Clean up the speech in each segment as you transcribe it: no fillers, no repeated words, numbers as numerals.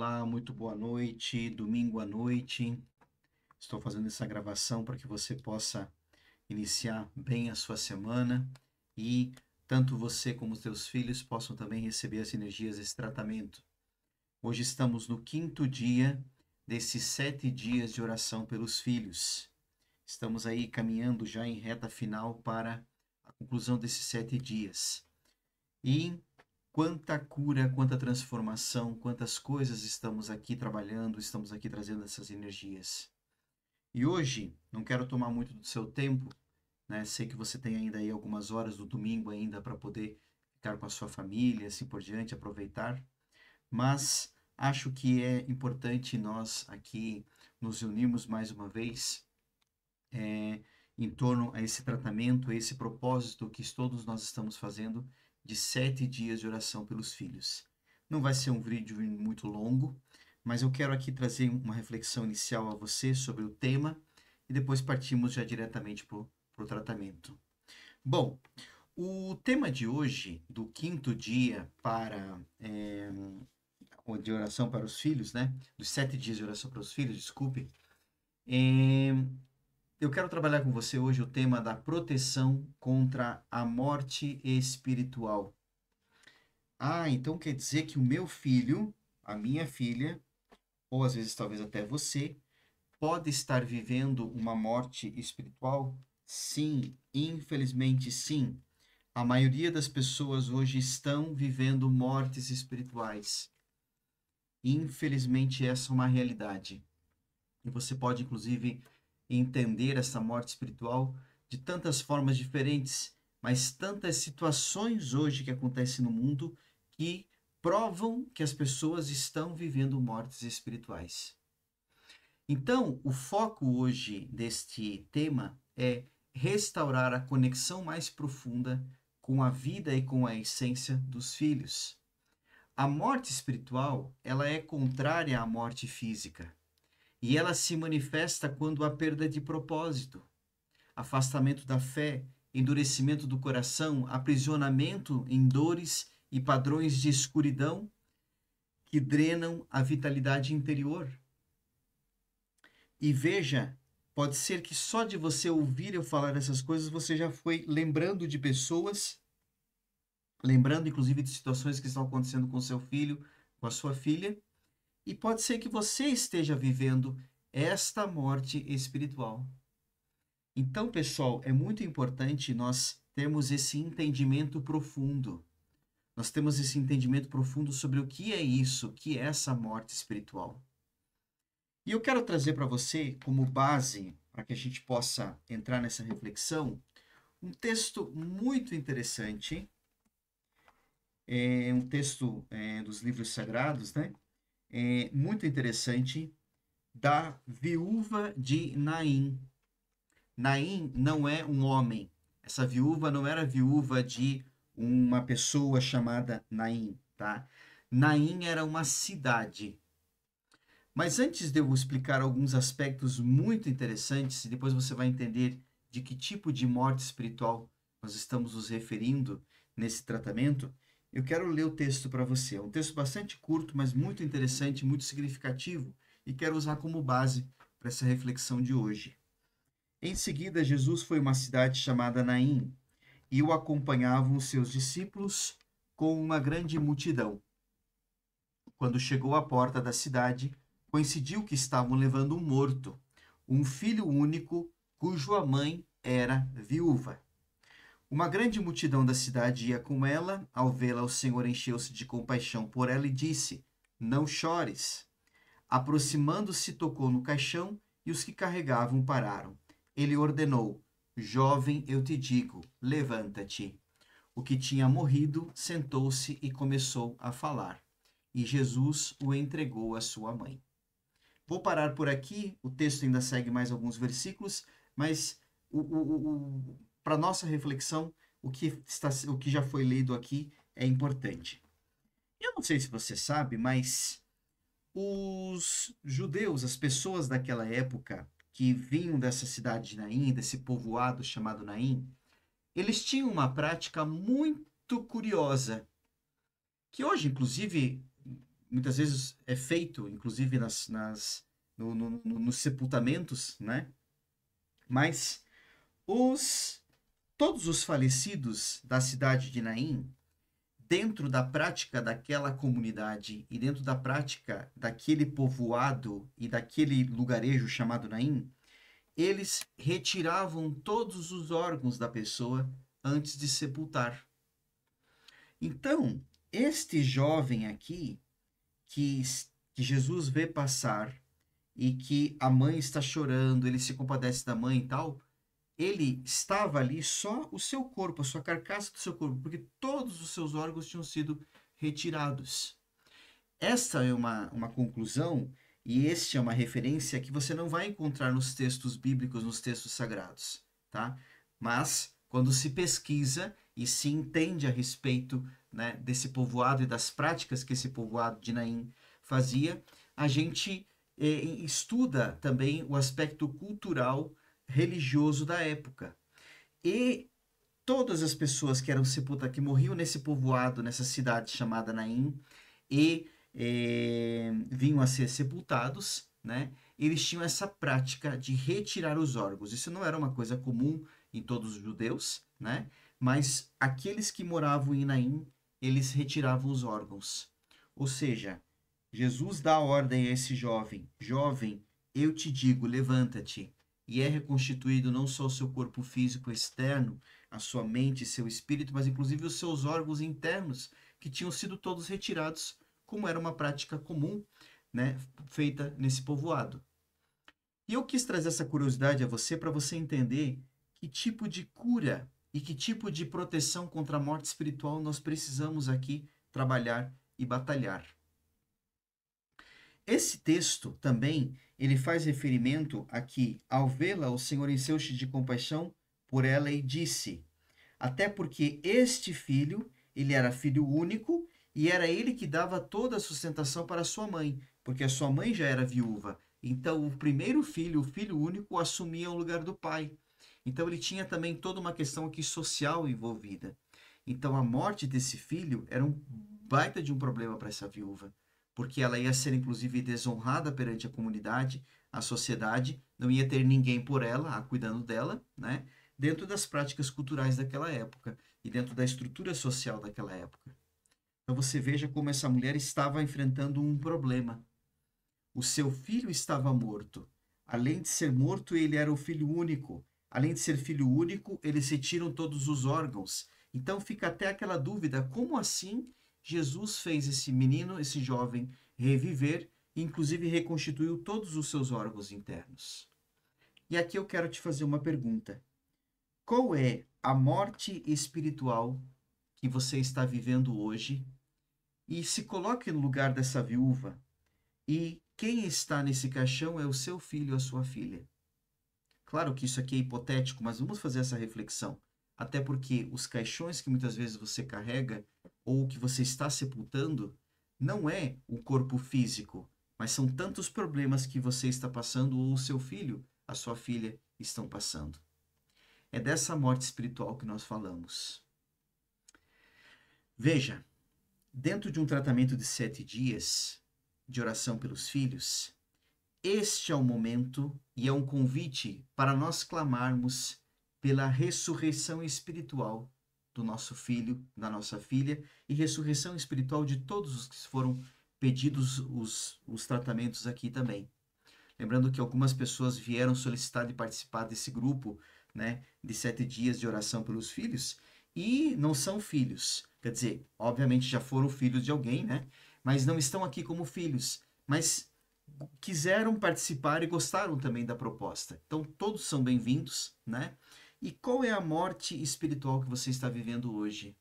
Olá, muito boa noite, domingo à noite. Estou fazendo essa gravação para que você possa iniciar bem a sua semana e tanto você como os teus filhos possam também receber as energias desse tratamento. Hoje estamos no quinto dia desses 7 dias de oração pelos filhos. Estamos aí caminhando já em reta final para a conclusão desses 7 dias. E quanta cura, quanta transformação, quantas coisas estamos aqui trabalhando, estamos aqui trazendo essas energias. E hoje, não quero tomar muito do seu tempo, né? Sei que você tem ainda aí algumas horas do domingo ainda para poder ficar com a sua família, assim por diante, aproveitar. Mas acho que é importante nós aqui nos unirmos mais uma vez em torno a esse tratamento, a esse propósito que todos nós estamos fazendo de 7 dias de oração pelos filhos. Não vai ser um vídeo muito longo, mas eu quero aqui trazer uma reflexão inicial a você sobre o tema e depois partimos já diretamente para o tratamento. Bom, o tema de hoje, do quinto dia de oração para os filhos, né? Dos 7 dias de oração para os filhos, desculpe. Eu quero trabalhar com você hoje o tema da proteção contra a morte espiritual. Então quer dizer que o meu filho, a minha filha, ou às vezes talvez até você, pode estar vivendo uma morte espiritual? Sim, infelizmente sim. A maioria das pessoas hoje estão vivendo mortes espirituais. Infelizmente, essa é uma realidade. E você pode, inclusive, entender essa morte espiritual de tantas formas diferentes, mas tantas situações hoje que acontecem no mundo que provam que as pessoas estão vivendo mortes espirituais. Então, o foco hoje deste tema é restaurar a conexão mais profunda com a vida e com a essência dos filhos. A morte espiritual, ela é contrária à morte física. E ela se manifesta quando há perda de propósito, afastamento da fé, endurecimento do coração, aprisionamento em dores e padrões de escuridão que drenam a vitalidade interior. E veja, pode ser que só de você ouvir eu falar essas coisas, você já foi lembrando de pessoas, lembrando inclusive de situações que estão acontecendo com seu filho, com a sua filha, e pode ser que você esteja vivendo esta morte espiritual. Então, pessoal, é muito importante nós termos esse entendimento profundo. Nós temos esse entendimento profundo sobre o que é isso, o que é essa morte espiritual. E eu quero trazer para você, como base, para que a gente possa entrar nessa reflexão, um texto muito interessante, um texto dos livros sagrados, né? Muito interessante, da viúva de Naim. Naim não é um homem. Essa viúva não era viúva de uma pessoa chamada Naim, tá? Naim era uma cidade. Mas antes de eu explicar alguns aspectos muito interessantes, e depois você vai entender de que tipo de morte espiritual nós estamos nos referindo nesse tratamento, eu quero ler o texto para você. É um texto bastante curto, mas muito interessante, muito significativo, e quero usar como base para essa reflexão de hoje. Em seguida, Jesus foi a uma cidade chamada Naim, e o acompanhavam os seus discípulos com uma grande multidão. Quando chegou à porta da cidade, coincidiu que estavam levando um morto, um filho único, cuja mãe era viúva. Uma grande multidão da cidade ia com ela. Ao vê-la, o Senhor encheu-se de compaixão por ela e disse: Não chores. Aproximando-se, tocou no caixão e os que carregavam pararam. Ele ordenou: Jovem, eu te digo, levanta-te. O que tinha morrido sentou-se e começou a falar. E Jesus o entregou à sua mãe. Vou parar por aqui, o texto ainda segue mais alguns versículos, mas para nossa reflexão, o que já foi lido aqui é importante. Eu não sei se você sabe, mas os judeus, as pessoas daquela época que vinham dessa cidade de Naim, desse povoado chamado Naim, eles tinham uma prática muito curiosa, que hoje, inclusive, muitas vezes é feito, inclusive nos sepultamentos, né? Mas os, todos os falecidos da cidade de Naim, dentro da prática daquela comunidade e dentro da prática daquele povoado e daquele lugarejo chamado Naim, eles retiravam todos os órgãos da pessoa antes de sepultar. Então, este jovem aqui, que, que Jesus vê passar e que a mãe está chorando, ele se compadece da mãe e tal, ele estava ali só o seu corpo, a sua carcaça do seu corpo, porque todos os seus órgãos tinham sido retirados. Esta é uma conclusão e este é uma referência que você não vai encontrar nos textos bíblicos, nos textos sagrados, tá? Mas quando se pesquisa e se entende a respeito, né, desse povoado e das práticas que esse povoado de Naim fazia, a gente estuda também o aspecto cultural religioso da época. E todas as pessoas que eram sepultadas, que morriam nesse povoado, nessa cidade chamada Naim, e vinham a ser sepultados, né? Eles tinham essa prática de retirar os órgãos. Isso não era uma coisa comum em todos os judeus, né? Mas aqueles que moravam em Naim, eles retiravam os órgãos. Ou seja, Jesus dá ordem a esse jovem: jovem, eu te digo, levanta-te. E é reconstituído não só o seu corpo físico externo, a sua mente e seu espírito, mas inclusive os seus órgãos internos, que tinham sido todos retirados, como era uma prática comum, né, feita nesse povoado. E eu quis trazer essa curiosidade a você para você entender que tipo de cura e que tipo de proteção contra a morte espiritual nós precisamos aqui trabalhar e batalhar. Esse texto também, ele faz referimento a que, ao vê-la, o Senhor encheu-se de compaixão por ela e disse: até porque este filho, ele era filho único e era ele que dava toda a sustentação para sua mãe, porque a sua mãe já era viúva. Então, o primeiro filho, o filho único, assumia o lugar do pai. Então, ele tinha também toda uma questão aqui social envolvida. Então, a morte desse filho era um baita de um problema para essa viúva, porque ela ia ser, inclusive, desonrada perante a comunidade, a sociedade, não ia ter ninguém por ela, cuidando dela, né? Dentro das práticas culturais daquela época e dentro da estrutura social daquela época. Então você veja como essa mulher estava enfrentando um problema. O seu filho estava morto. Além de ser morto, ele era o filho único. Além de ser filho único, eles retiram todos os órgãos. Então fica até aquela dúvida: como assim Jesus fez esse menino, esse jovem, reviver e inclusive reconstituiu todos os seus órgãos internos? E aqui eu quero te fazer uma pergunta. Qual é a morte espiritual que você está vivendo hoje? E se coloque no lugar dessa viúva. E quem está nesse caixão é o seu filho ou a sua filha. Claro que isso aqui é hipotético, mas vamos fazer essa reflexão. Até porque os caixões que muitas vezes você carrega ou que você está sepultando não é o corpo físico, mas são tantos problemas que você está passando ou o seu filho, a sua filha estão passando. É dessa morte espiritual que nós falamos. Veja, dentro de um tratamento de 7 dias de oração pelos filhos, este é o momento e é um convite para nós clamarmos pela ressurreição espiritual do nosso filho, da nossa filha, e ressurreição espiritual de todos os que foram pedidos os tratamentos aqui também. Lembrando que algumas pessoas vieram solicitar de participar desse grupo, né, de 7 dias de oração pelos filhos, e não são filhos. Quer dizer, obviamente já foram filhos de alguém, né? Mas não estão aqui como filhos. Mas quiseram participar e gostaram também da proposta. Então, todos são bem-vindos, né? E qual é a morte espiritual que você está vivendo hoje?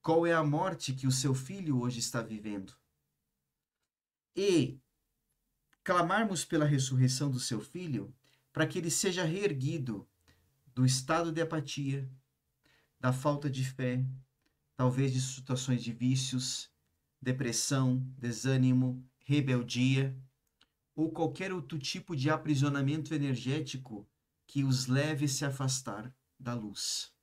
Qual é a morte que o seu filho hoje está vivendo? E clamarmos pela ressurreição do seu filho para que ele seja reerguido do estado de apatia, da falta de fé, talvez de situações de vícios, depressão, desânimo, rebeldia ou qualquer outro tipo de aprisionamento energético que os leve a se afastar da luz.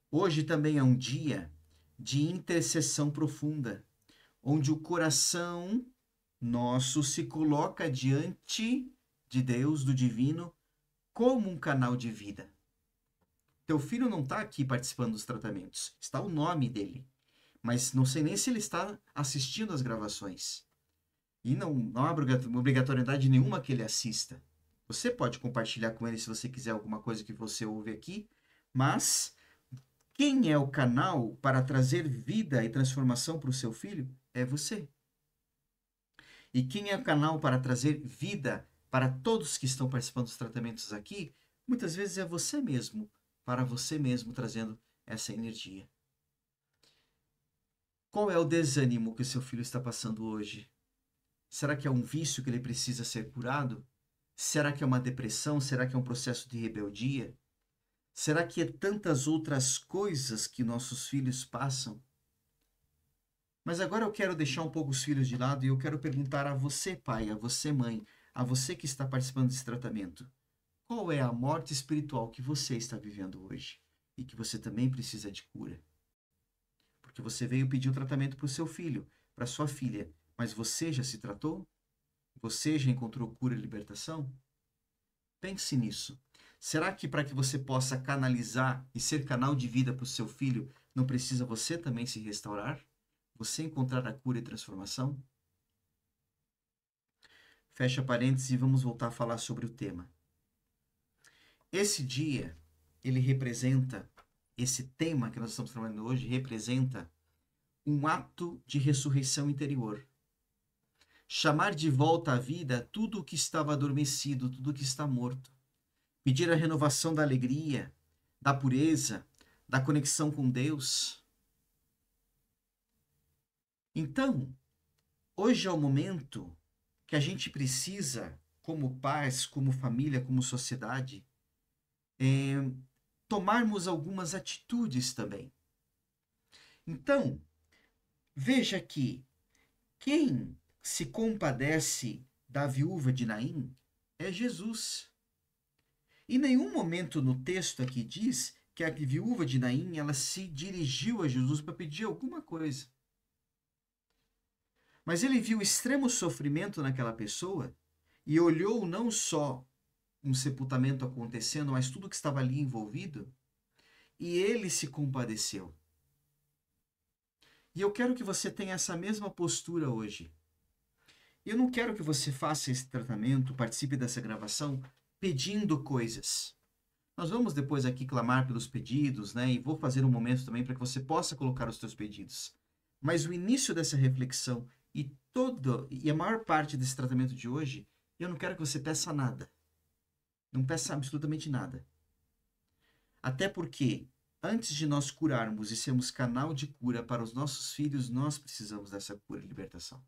Hoje também é um dia de intercessão profunda, onde o coração nosso se coloca diante de Deus, do divino, como um canal de vida. Teu filho não está aqui participando dos tratamentos, está o nome dele, mas não sei nem se ele está assistindo às gravações. E não há obrigatoriedade nenhuma que ele assista. Você pode compartilhar com ele se você quiser alguma coisa que você ouve aqui, mas quem é o canal para trazer vida e transformação para o seu filho é você. E quem é o canal para trazer vida para todos que estão participando dos tratamentos aqui, muitas vezes é você mesmo, para você mesmo trazendo essa energia. Qual é o desânimo que o seu filho está passando hoje? Será que é um vício que ele precisa ser curado? Será que é uma depressão? Será que é um processo de rebeldia? Será que é tantas outras coisas que nossos filhos passam? Mas agora eu quero deixar um pouco os filhos de lado e eu quero perguntar a você, pai, a você, mãe, a você que está participando desse tratamento. Qual é a morte espiritual que você está vivendo hoje e que você também precisa de cura? Porque você veio pedir o tratamento para o seu filho, para sua filha, mas você já se tratou? Você já encontrou cura e libertação? Pense nisso. Será que para que você possa canalizar e ser canal de vida para o seu filho, não precisa você também se restaurar? Você encontrar a cura e transformação? Fecha parênteses e vamos voltar a falar sobre o tema. Esse dia, ele representa, esse tema que nós estamos trabalhando hoje, representa um ato de ressurreição interior. Chamar de volta à vida tudo o que estava adormecido, tudo o que está morto. Pedir a renovação da alegria, da pureza, da conexão com Deus. Então, hoje é o momento que a gente precisa, como pais, como família, como sociedade, tomarmos algumas atitudes também. Então, veja que quem se compadece da viúva de Naim é Jesus. Em nenhum momento no texto aqui diz que a viúva de Naim ela se dirigiu a Jesus para pedir alguma coisa. Mas ele viu extremo sofrimento naquela pessoa e olhou não só um sepultamento acontecendo, mas tudo que estava ali envolvido, e ele se compadeceu. E eu quero que você tenha essa mesma postura hoje. Eu não quero que você faça esse tratamento, participe dessa gravação, pedindo coisas. Nós vamos depois aqui clamar pelos pedidos, né? E vou fazer um momento também para que você possa colocar os seus pedidos. Mas o início dessa reflexão e a maior parte desse tratamento de hoje, eu não quero que você peça nada. Não peça absolutamente nada. Até porque, antes de nós curarmos e sermos canal de cura para os nossos filhos, nós precisamos dessa cura e libertação.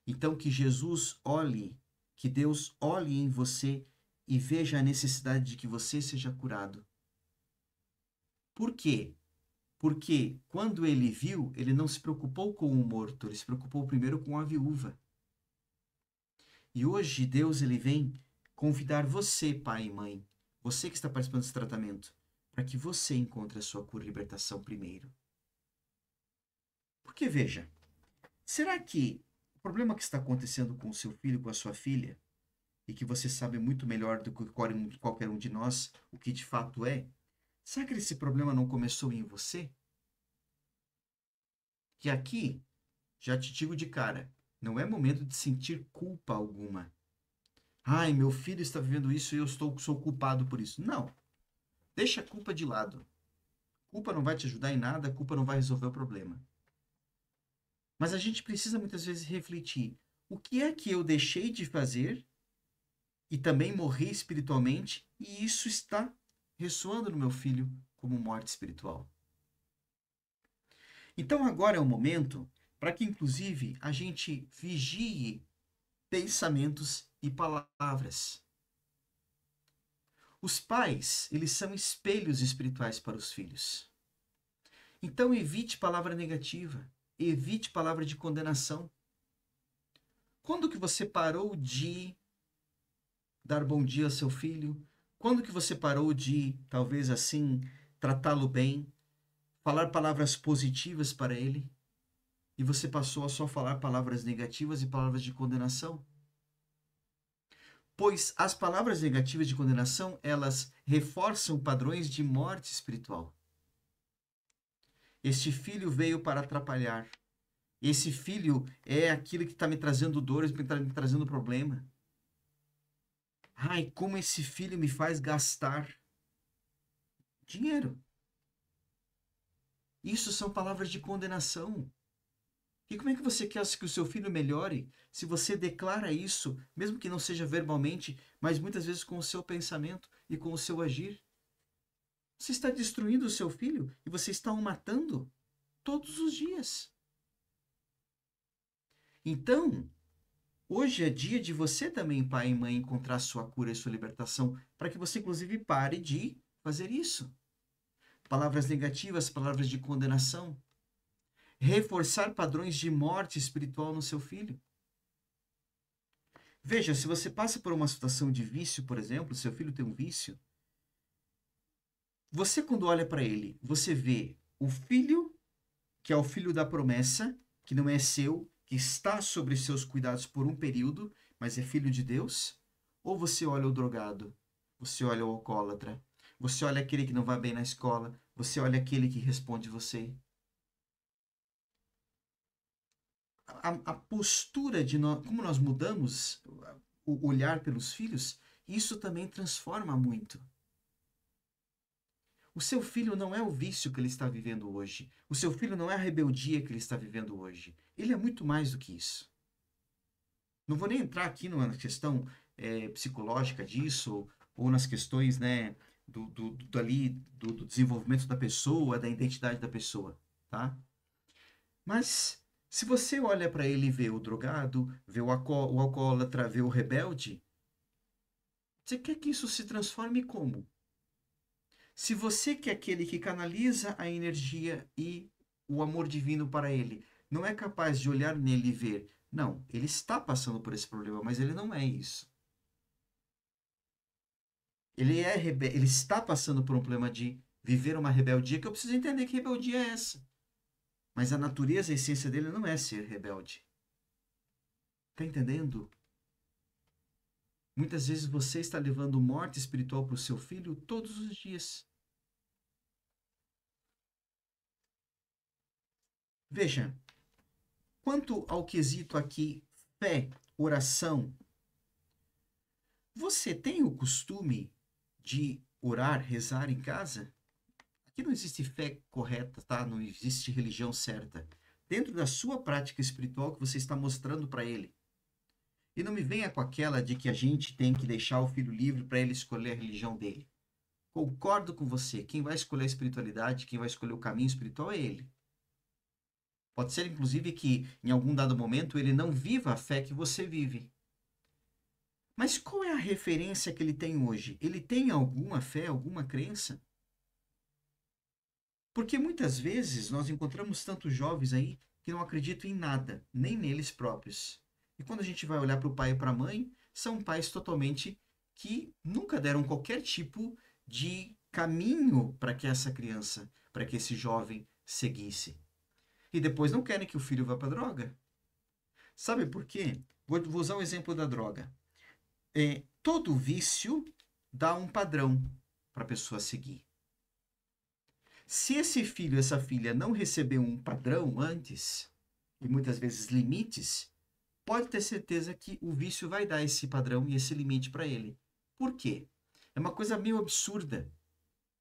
Então, que Jesus olhe, que Deus olhe em você e veja a necessidade de que você seja curado. Por quê? Porque quando ele viu, ele não se preocupou com o morto, ele se preocupou primeiro com a viúva. E hoje Deus ele vem convidar você, pai e mãe, você que está participando desse tratamento, para que você encontre a sua cura e libertação primeiro. Porque veja, será que o problema que está acontecendo com o seu filho, com a sua filha, e que você sabe muito melhor do que qualquer um de nós o que de fato é, será que esse problema não começou em você? Que aqui, já te digo de cara, não é momento de sentir culpa alguma. Ai, meu filho está vivendo isso e eu sou culpado por isso. Não. Deixa a culpa de lado. Culpa não vai te ajudar em nada, a culpa não vai resolver o problema. Mas a gente precisa muitas vezes refletir. O que é que eu deixei de fazer e também morri espiritualmente e isso está ressoando no meu filho como morte espiritual? Então agora é o momento para que inclusive a gente vigie pensamentos e palavras. Os pais, eles são espelhos espirituais para os filhos. Então evite palavra negativa, evite palavra de condenação. Quando que você parou de dar bom dia ao seu filho? Quando que você parou de, talvez assim, tratá-lo bem, falar palavras positivas para ele? e você passou a só falar palavras negativas e palavras de condenação? Pois as palavras negativas de condenação, elas reforçam padrões de morte espiritual. Este filho veio para atrapalhar. Esse filho é aquilo que está me trazendo dores, que está me trazendo problema. Ai, como esse filho me faz gastar dinheiro. Isso são palavras de condenação. E como é que você quer que o seu filho melhore se você declara isso, mesmo que não seja verbalmente, mas muitas vezes com o seu pensamento e com o seu agir? Você está destruindo o seu filho e você está o matando todos os dias. Então, hoje é dia de você também, pai e mãe, encontrar sua cura e sua libertação, para que você, inclusive, pare de fazer isso. Palavras negativas, palavras de condenação. Reforçar padrões de morte espiritual no seu filho. Veja, se você passa por uma situação de vício, por exemplo, seu filho tem um vício, você quando olha para ele, você vê o filho, que é o filho da promessa, que não é seu, que está sobre seus cuidados por um período, mas é filho de Deus? Ou você olha o drogado, você olha o alcoólatra, você olha aquele que não vai bem na escola, você olha aquele que responde você? A postura de nós, como nós mudamos o olhar pelos filhos, isso também transforma muito. O seu filho não é o vício que ele está vivendo hoje. O seu filho não é a rebeldia que ele está vivendo hoje. Ele é muito mais do que isso. Não vou nem entrar aqui numa questão psicológica disso, ou nas questões, né, do desenvolvimento da pessoa, da identidade da pessoa, tá? Mas se você olha para ele e vê o drogado, vê o alcoólatra, vê o rebelde, você quer que isso se transforme como? Se você que é aquele que canaliza a energia e o amor divino para ele, não é capaz de olhar nele e ver, não, ele está passando por esse problema, mas ele não é isso. Ele está passando por um problema de viver uma rebeldia, que eu preciso entender que rebeldia é essa. Mas a natureza, a essência dele não é ser rebelde. Tá entendendo? Muitas vezes você está levando morte espiritual para o seu filho todos os dias. Veja, quanto ao quesito aqui, fé, oração, você tem o costume de orar, rezar em casa? Aqui não existe fé correta, tá? Não existe religião certa. Dentro da sua prática espiritual que você está mostrando para ele. E não me venha com aquela de que a gente tem que deixar o filho livre para ele escolher a religião dele. Concordo com você. Quem vai escolher a espiritualidade, quem vai escolher o caminho espiritual é ele. Pode ser, inclusive, que em algum dado momento ele não viva a fé que você vive. Mas qual é a referência que ele tem hoje? Ele tem alguma fé, alguma crença? Porque muitas vezes nós encontramos tantos jovens aí que não acreditam em nada, nem neles próprios. E quando a gente vai olhar para o pai e para a mãe, são pais totalmente que nunca deram qualquer tipo de caminho para que essa criança, para que esse jovem seguisse. E depois não querem que o filho vá para a droga. Sabe por quê? Vou usar o exemplo da droga. Todo vício dá um padrão para a pessoa seguir. Se esse filho, essa filha não recebeu um padrão antes, e muitas vezes limites, pode ter certeza que o vício vai dar esse padrão e esse limite para ele. Por quê? É uma coisa meio absurda,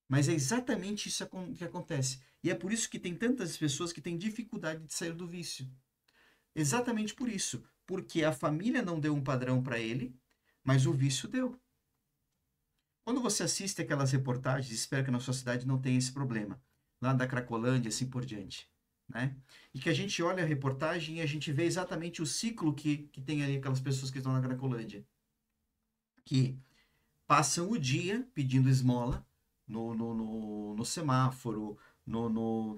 mas é exatamente isso que acontece. E é por isso que tem tantas pessoas que têm dificuldade de sair do vício. Exatamente por isso. Porque a família não deu um padrão para ele, mas o vício deu. Quando você assiste aquelas reportagens, espero que na sua cidade não tenha esse problema, lá da Cracolândia, assim por diante, né? E que a gente olha a reportagem e a gente vê exatamente o ciclo que tem ali aquelas pessoas que estão na Cracolândia. Que passam o dia pedindo esmola no semáforo,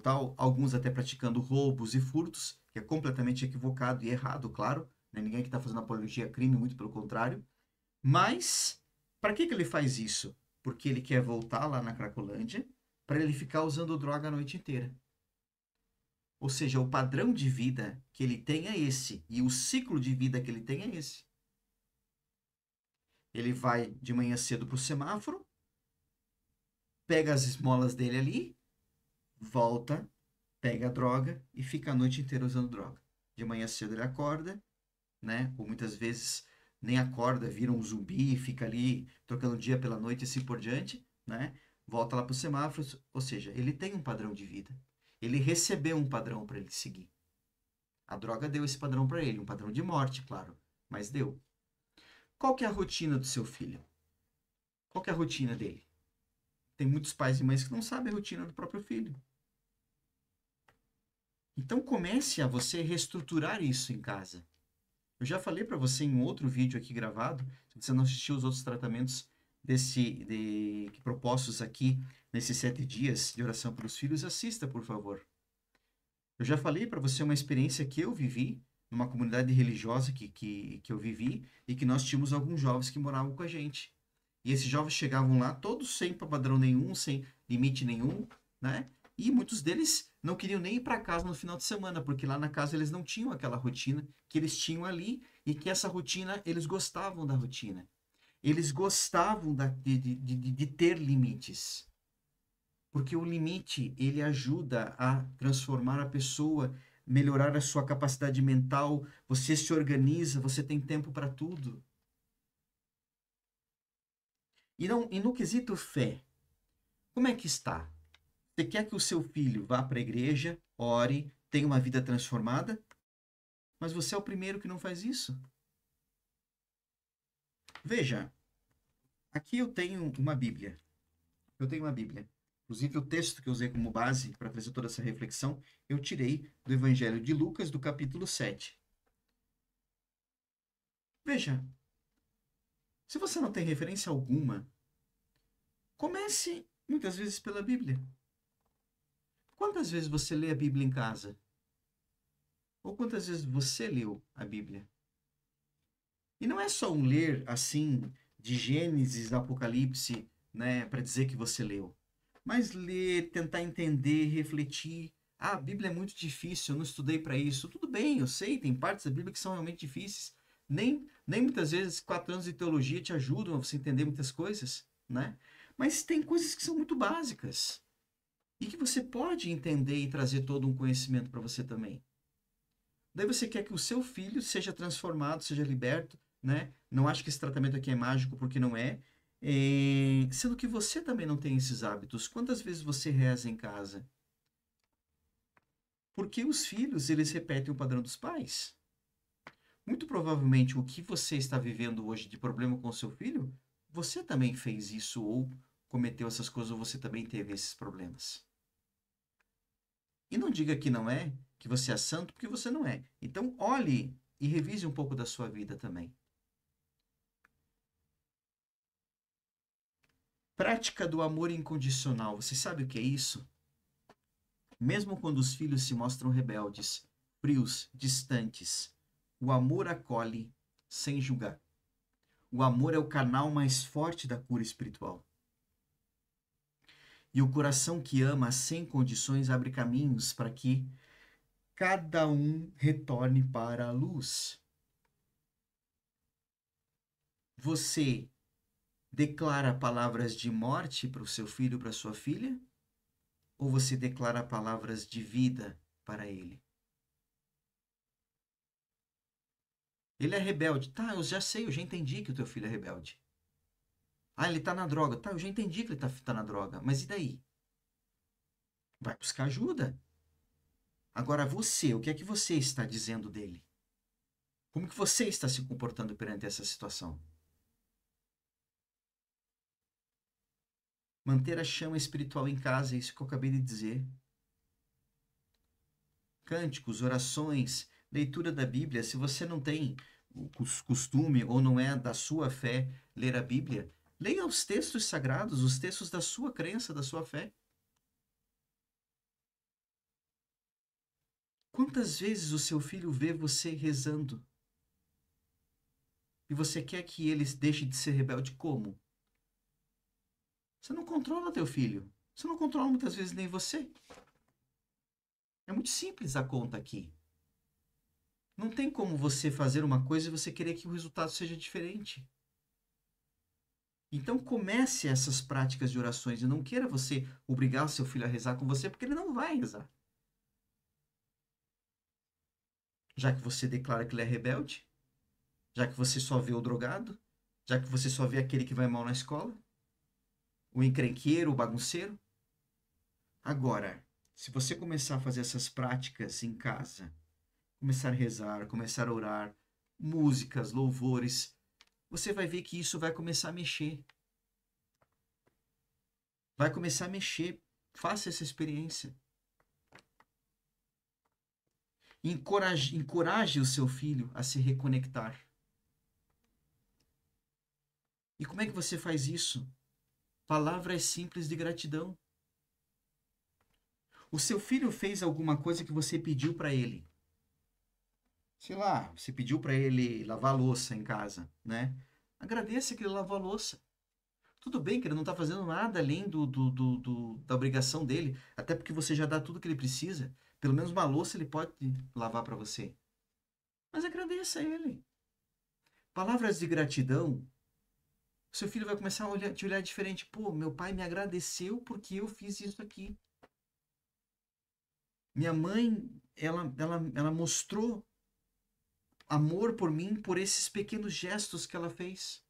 tal, alguns até praticando roubos e furtos, que é completamente equivocado e errado, claro, né? Ninguém que está fazendo apologia a crime, muito pelo contrário. Mas, para que ele faz isso? Porque ele quer voltar lá na Cracolândia para ele ficar usando droga a noite inteira. Ou seja, o padrão de vida que ele tem é esse, e o ciclo de vida que ele tem é esse. Ele vai de manhã cedo para o semáforo, pega as esmolas dele ali, volta, pega a droga e fica a noite inteira usando droga. De manhã cedo ele acorda, né? Ou muitas vezes nem acorda, vira um zumbi e fica ali trocando dia pela noite e assim por diante, né? Volta lá para os semáforos, ou seja, ele tem um padrão de vida. Ele recebeu um padrão para ele seguir. A droga deu esse padrão para ele, um padrão de morte, claro, mas deu. Qual que é a rotina do seu filho? Qual que é a rotina dele? Tem muitos pais e mães que não sabem a rotina do próprio filho. Então comece a você reestruturar isso em casa. Eu já falei para você em um outro vídeo aqui gravado, se você não assistiu os outros tratamentos propostos aqui nesses 7 dias de oração pelos filhos, assista, por favor. Eu já falei para você uma experiência que eu vivi, numa comunidade religiosa que eu vivi, e que nós tínhamos alguns jovens que moravam com a gente. E esses jovens chegavam lá todos sem padrão nenhum, sem limite nenhum, né? E muitos deles não queriam nem ir para casa no final de semana, porque lá na casa eles não tinham aquela rotina que eles tinham ali, e que essa rotina, eles gostavam da rotina. Eles gostavam de ter limites. Porque o limite, ele ajuda a transformar a pessoa, melhorar a sua capacidade mental, você se organiza, você tem tempo para tudo. E no quesito fé, como é que está? Você quer que o seu filho vá para a igreja, ore, tenha uma vida transformada? Mas você é o primeiro que não faz isso. Veja, aqui eu tenho uma Bíblia. Eu tenho uma Bíblia. Inclusive, o texto que eu usei como base para fazer toda essa reflexão, eu tirei do Evangelho de Lucas, do capítulo 7. Veja, se você não tem referência alguma, comece muitas vezes pela Bíblia. Quantas vezes você lê a Bíblia em casa? Ou quantas vezes você leu a Bíblia? E não é só um ler assim, de Gênesis, Apocalipse, né, para dizer que você leu. Mas ler, tentar entender, refletir. Ah, a Bíblia é muito difícil, eu não estudei para isso. Tudo bem, eu sei, tem partes da Bíblia que são realmente difíceis. Nem muitas vezes 4 anos de teologia te ajudam a você entender muitas coisas, né? Mas tem coisas que são muito básicas e que você pode entender e trazer todo um conhecimento para você também. Daí você quer que o seu filho seja transformado, seja liberto, né? Não acho que esse tratamento aqui é mágico, porque não é. Sendo que você também não tem esses hábitos. Quantas vezes você reza em casa? Porque os filhos, eles repetem o padrão dos pais. Muito provavelmente o que você está vivendo hoje de problema com o seu filho, você também fez isso ou cometeu essas coisas ou você também teve esses problemas. E não diga que não é, que você é santo, porque você não é. Então olhe e revise um pouco da sua vida também. Prática do amor incondicional. Você sabe o que é isso? Mesmo quando os filhos se mostram rebeldes, frios, distantes, o amor acolhe sem julgar. O amor é o canal mais forte da cura espiritual. E o coração que ama sem condições abre caminhos para que cada um retorne para a luz. Você declara palavras de morte para o seu filho, para a sua filha? Ou você declara palavras de vida para ele? Ele é rebelde. Tá, eu já sei, eu já entendi que o teu filho é rebelde. Ah, ele tá na droga. Tá, eu já entendi que ele tá na droga. Mas e daí? Vai buscar ajuda. Agora você, o que é que você está dizendo dele? Como que você está se comportando perante essa situação? Manter a chama espiritual em casa, é isso que eu acabei de dizer. Cânticos, orações, leitura da Bíblia. Se você não tem o costume ou não é da sua fé ler a Bíblia, leia os textos sagrados, os textos da sua crença, da sua fé. Quantas vezes o seu filho vê você rezando? E você quer que ele deixe de ser rebelde como? Você não controla teu filho. Você não controla muitas vezes nem você. É muito simples a conta aqui. Não tem como você fazer uma coisa e você querer que o resultado seja diferente. Então comece essas práticas de orações e não queira você obrigar o seu filho a rezar com você, porque ele não vai rezar. Já que você declara que ele é rebelde, já que você só vê o drogado, já que você só vê aquele que vai mal na escola, o encrenqueiro, o bagunceiro. Agora, se você começar a fazer essas práticas em casa, começar a rezar, começar a orar, músicas, louvores, você vai ver que isso vai começar a mexer. Vai começar a mexer. Faça essa experiência. Encoraje o seu filho a se reconectar. E como é que você faz isso? Palavras simples de gratidão. O seu filho fez alguma coisa que você pediu para ele. Sei lá, você pediu para ele lavar a louça em casa, né? Agradeça que ele lavou a louça. Tudo bem que ele não está fazendo nada além da obrigação dele, até porque você já dá tudo que ele precisa. Pelo menos uma louça ele pode lavar para você. Mas agradeça a ele. Palavras de gratidão. Seu filho vai começar a te olhar diferente. Pô, meu pai me agradeceu porque eu fiz isso aqui. Minha mãe, ela mostrou amor por mim por esses pequenos gestos que ela fez.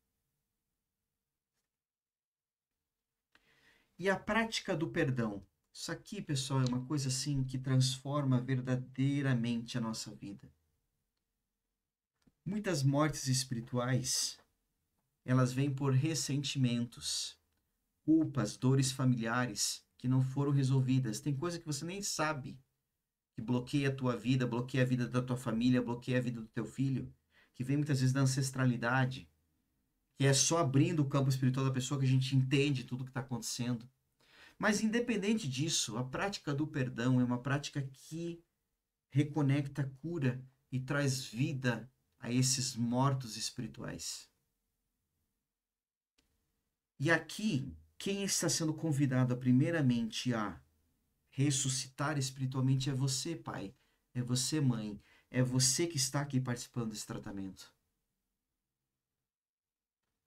E a prática do perdão. Isso aqui, pessoal, é uma coisa assim que transforma verdadeiramente a nossa vida. Muitas mortes espirituais, elas vêm por ressentimentos, culpas, dores familiares que não foram resolvidas. Tem coisa que você nem sabe que bloqueia a tua vida, bloqueia a vida da tua família, bloqueia a vida do teu filho, que vem muitas vezes da ancestralidade, que é só abrindo o campo espiritual da pessoa que a gente entende tudo o que está acontecendo. Mas independente disso, a prática do perdão é uma prática que reconecta, cura e traz vida a esses mortos espirituais. E aqui, quem está sendo convidado primeiramente a ressuscitar espiritualmente é você, pai, é você, mãe, é você que está aqui participando desse tratamento.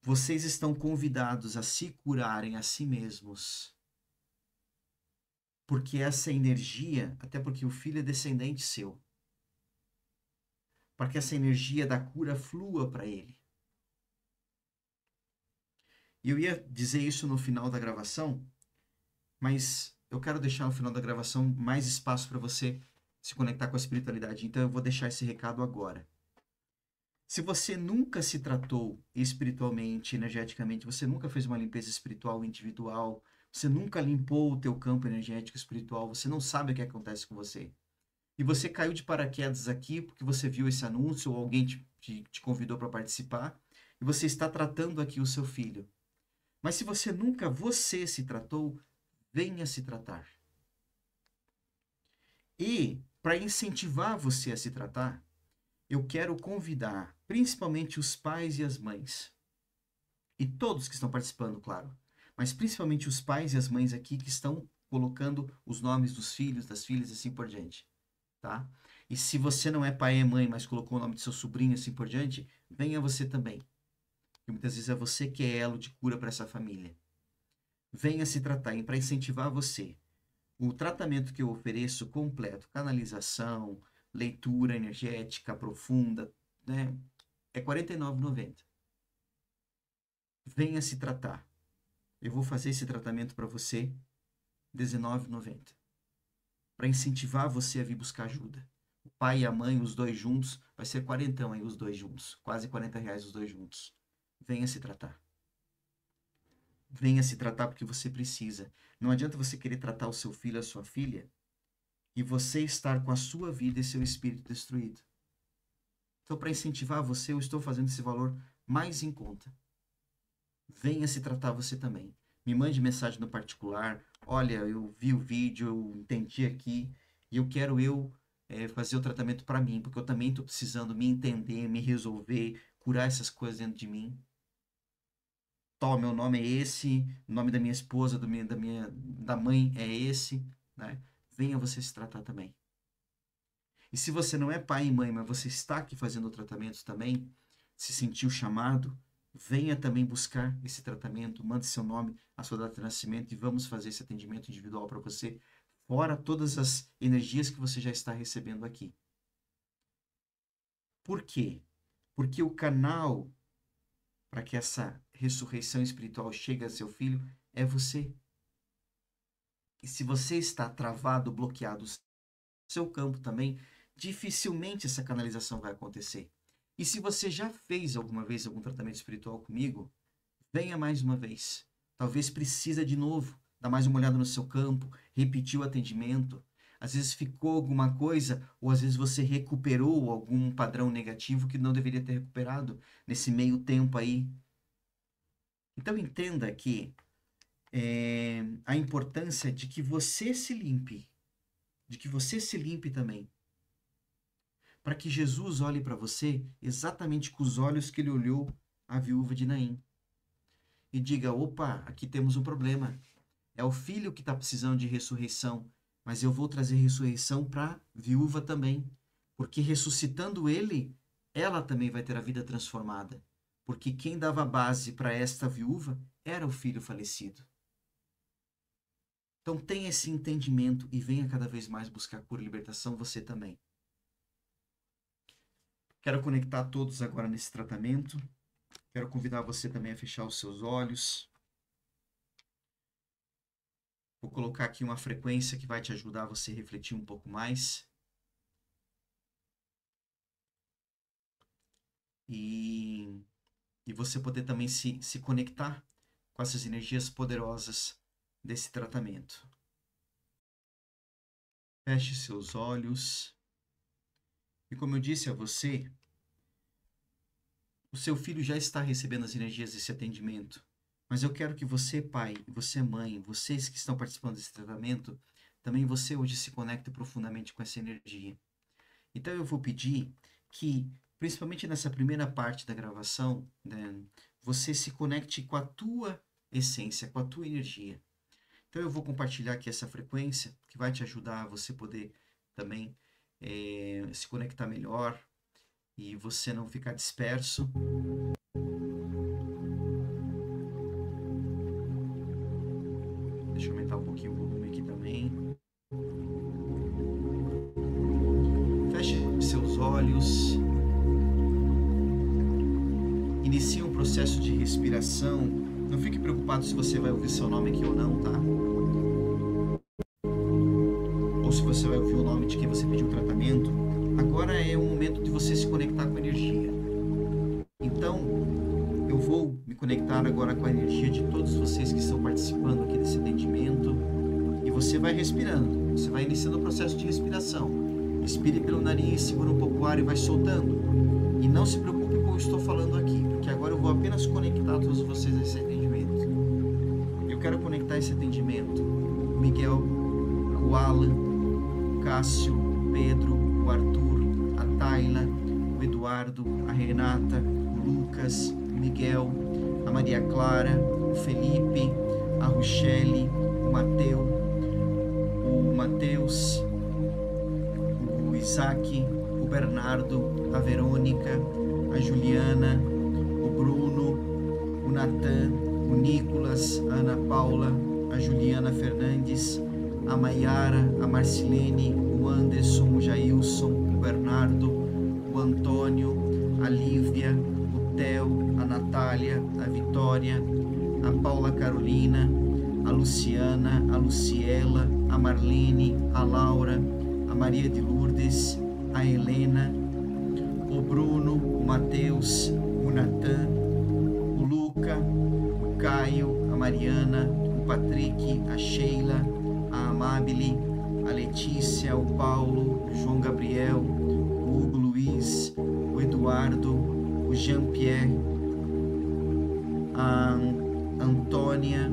Vocês estão convidados a se curarem a si mesmos. Porque essa energia, até porque o filho é descendente seu, para que essa energia da cura flua para ele. E eu ia dizer isso no final da gravação, mas eu quero deixar no final da gravação mais espaço para você se conectar com a espiritualidade. Então eu vou deixar esse recado agora. Se você nunca se tratou espiritualmente, energeticamente, você nunca fez uma limpeza espiritual individual, você nunca limpou o teu campo energético espiritual, você não sabe o que acontece com você. E você caiu de paraquedas aqui porque você viu esse anúncio ou alguém te convidou para participar e você está tratando aqui o seu filho. Mas se você nunca você se tratou, venha se tratar. E para incentivar você a se tratar, eu quero convidar principalmente os pais e as mães, e todos que estão participando, claro, mas principalmente os pais e as mães aqui que estão colocando os nomes dos filhos, das filhas e assim por diante, tá? E se você não é pai e mãe, mas colocou o nome de seu sobrinho e assim por diante, venha você também. Porque muitas vezes é você que é elo de cura para essa família. Venha se tratar, e para incentivar você. O tratamento que eu ofereço completo, canalização, leitura energética profunda, né, é R$ 49,90. Venha se tratar. Eu vou fazer esse tratamento para você, R$ 19,90. Para incentivar você a vir buscar ajuda. O pai e a mãe, os dois juntos, vai ser quarentão aí os dois juntos. Quase R$ 40 os dois juntos. Venha se tratar. Venha se tratar porque você precisa. Não adianta você querer tratar o seu filho, a sua filha, e você estar com a sua vida e seu espírito destruído. Então, para incentivar você, eu estou fazendo esse valor mais em conta. Venha se tratar você também. Me mande mensagem no particular. Olha, eu vi o vídeo, eu entendi aqui, e eu quero fazer o tratamento para mim, porque eu também estou precisando me entender, me resolver, curar essas coisas dentro de mim. Tó, meu nome é esse, o nome da minha esposa, da mãe é esse, né? Venha você se tratar também. E se você não é pai e mãe, mas você está aqui fazendo o tratamento também, se sentiu chamado, venha também buscar esse tratamento, mande seu nome, a sua data de nascimento e vamos fazer esse atendimento individual para você, fora todas as energias que você já está recebendo aqui. Por quê? Porque o canal para que essa ressurreição espiritual chegue a seu filho é você. E se você está travado, bloqueado, seu campo também, dificilmente essa canalização vai acontecer. E se você já fez alguma vez algum tratamento espiritual comigo, venha mais uma vez. Talvez precisa de novo, dar mais uma olhada no seu campo, repetir o atendimento. Às vezes ficou alguma coisa, ou às vezes você recuperou algum padrão negativo que não deveria ter recuperado nesse meio tempo aí. Então entenda que a importância de que você se limpe, de que você se limpe também, para que Jesus olhe para você exatamente com os olhos que ele olhou a viúva de Naim e diga: opa, aqui temos um problema, é o filho que está precisando de ressurreição, mas eu vou trazer ressurreição para a viúva também, porque ressuscitando ele, ela também vai ter a vida transformada, porque quem dava base para esta viúva era o filho falecido. Então tenha esse entendimento e venha cada vez mais buscar cura e libertação, você também. Quero conectar todos agora nesse tratamento. Quero convidar você também a fechar os seus olhos. Vou colocar aqui uma frequência que vai te ajudar você a refletir um pouco mais. E você poder também se conectar com essas energias poderosas desse tratamento. Feche seus olhos. E como eu disse a você, o seu filho já está recebendo as energias desse atendimento. Mas eu quero que você, pai, você, mãe, vocês que estão participando desse tratamento, também você hoje se conecte profundamente com essa energia. Então eu vou pedir que, principalmente nessa primeira parte da gravação, né, você se conecte com a tua essência, com a tua energia. Então eu vou compartilhar aqui essa frequência que vai te ajudar a você poder também se conectar melhor e você não ficar disperso. Deixa eu aumentar um pouquinho o volume aqui também. Feche seus olhos. Inicie um processo de respiração. Não fique preocupado se você vai ouvir seu nome aqui ou não, tá? Ou se você vai ouvir o nome de quem você pediu tratamento. Agora é o momento de você se conectar com a energia. Então, eu vou me conectar agora com a energia de todos vocês que estão participando aqui desse atendimento. E você vai respirando. Você vai iniciando o processo de respiração. Respire pelo nariz, segura um pouco o ar e vai soltando. E não se preocupe com o que eu estou falando aqui, porque agora eu vou apenas conectar todos vocês a esse atendimento. Eu quero conectar esse atendimento. O Miguel, o Alan, o Cássio, o Pedro, o Arthur, a Tayla, o Eduardo, a Renata, o Lucas, o Miguel, a Maria Clara, o Felipe, a Rochelle, o Matheus, o Isaac, o Bernardo, a Verônica, a Juliana, o Bruno, o Natan, o Nicolas, a Ana Paula, a Juliana Fernandes, a Maiara, a Marcilene, o Anderson, o Jailson, o Bernardo, o Antônio, a Lívia, o Theo, a Natália, a Vitória, a Paula Carolina, a Luciana, a Luciela, a Marlene, a Laura, a Maria de Lourdes, a Helena, o Bruno, o Matheus, o Natan, o Luca, o Caio, a Mariana, o Patrick, a Sheila, a Amabile, a Letícia, o Paulo, o João Gabriel, o Hugo Luiz, o Eduardo, o Jean-Pierre, a Antônia,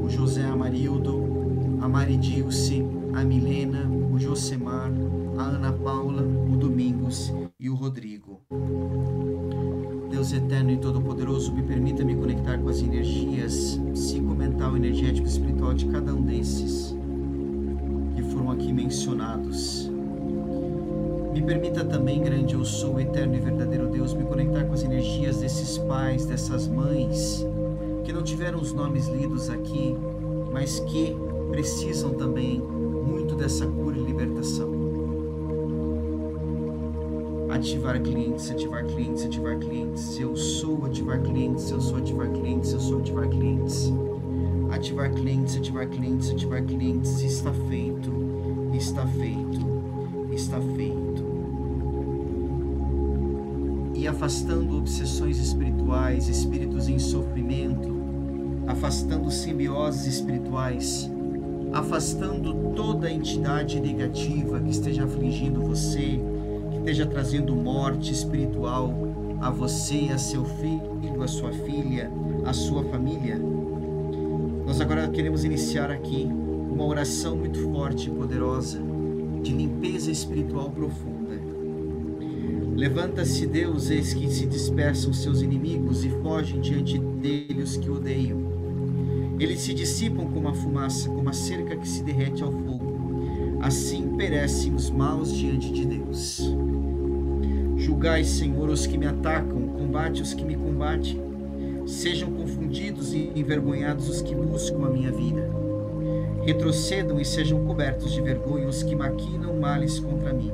o José Amarildo, a Maridilce, a Milena, o Josemar, a Ana Paula, o Domingos e o Rodrigo. Deus eterno e todo-poderoso, me permita me conectar com as energias psicomental, energético e espiritual de cada um desses que foram aqui mencionados. Me permita também, grande eu sou, eterno e verdadeiro Deus, me conectar com as energias desses pais, dessas mães, que não tiveram os nomes lidos aqui, mas que precisam também muito dessa cura e libertação. Ativar clientes, ativar clientes, ativar clientes. Eu sou ativar clientes, eu sou ativar clientes, eu sou ativar clientes. Ativar clientes, ativar clientes, ativar clientes. Está feito, está feito, está feito. E afastando obsessões espirituais, espíritos em sofrimento, afastando simbioses espirituais, afastando toda entidade negativa que esteja afligindo você, que esteja trazendo morte espiritual a você, a seu filho, a sua filha, a sua família. Nós agora queremos iniciar aqui uma oração muito forte e poderosa de limpeza espiritual profunda. Levanta-se, Deus, eis que se dispersam seus inimigos e fogem diante dele os que odeiam. Eles se dissipam como a fumaça, como a cerca que se derrete ao fogo. Assim perecem os maus diante de Deus. Julgai, Senhor, os que me atacam, combate os que me combatem. Sejam confundidos e envergonhados os que buscam a minha vida. Retrocedam e sejam cobertos de vergonha os que maquinam males contra mim.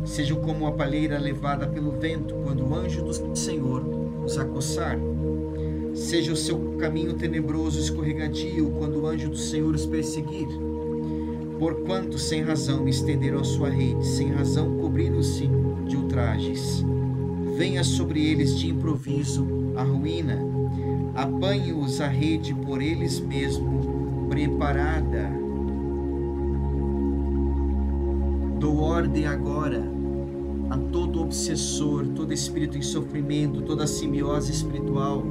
Sejam como a palheira levada pelo vento, quando o anjo do Senhor os acossar. Seja o seu caminho tenebroso e escorregadio, quando o anjo do Senhor os perseguir. Porquanto sem razão me estenderam a sua rede, sem razão cobriram-se de ultrajes. Venha sobre eles de improviso a ruína. Apanhe-os a rede por eles mesmos preparada. Dou ordem agora a todo obsessor, todo espírito em sofrimento, toda simbiose espiritual,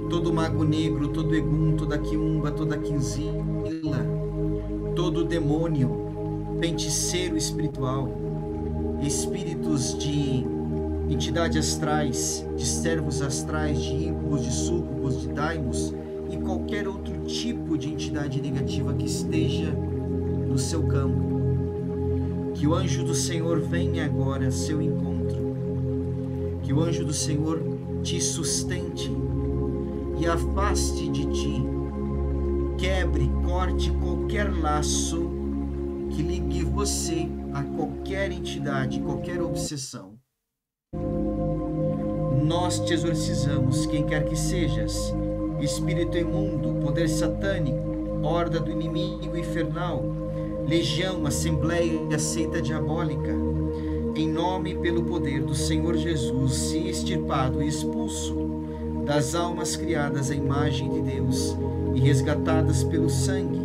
todo mago negro, todo egum, toda quiumba, toda quinzila, todo demônio, feiticeiro espiritual, espíritos de entidades astrais, de servos astrais, de íncubos, de súcubos, de daimos e qualquer outro tipo de entidade negativa que esteja no seu campo. Que o anjo do Senhor venha agora ao seu encontro. Que o anjo do Senhor te sustente e afaste de ti. Quebre, corte qualquer laço que ligue você a qualquer entidade, qualquer obsessão. Nós te exorcizamos, quem quer que sejas, espírito imundo, poder satânico, horda do inimigo infernal, legião, assembleia e seita diabólica, em nome e pelo poder do Senhor Jesus, se extirpado e expulso das almas criadas à imagem de Deus e resgatadas pelo sangue.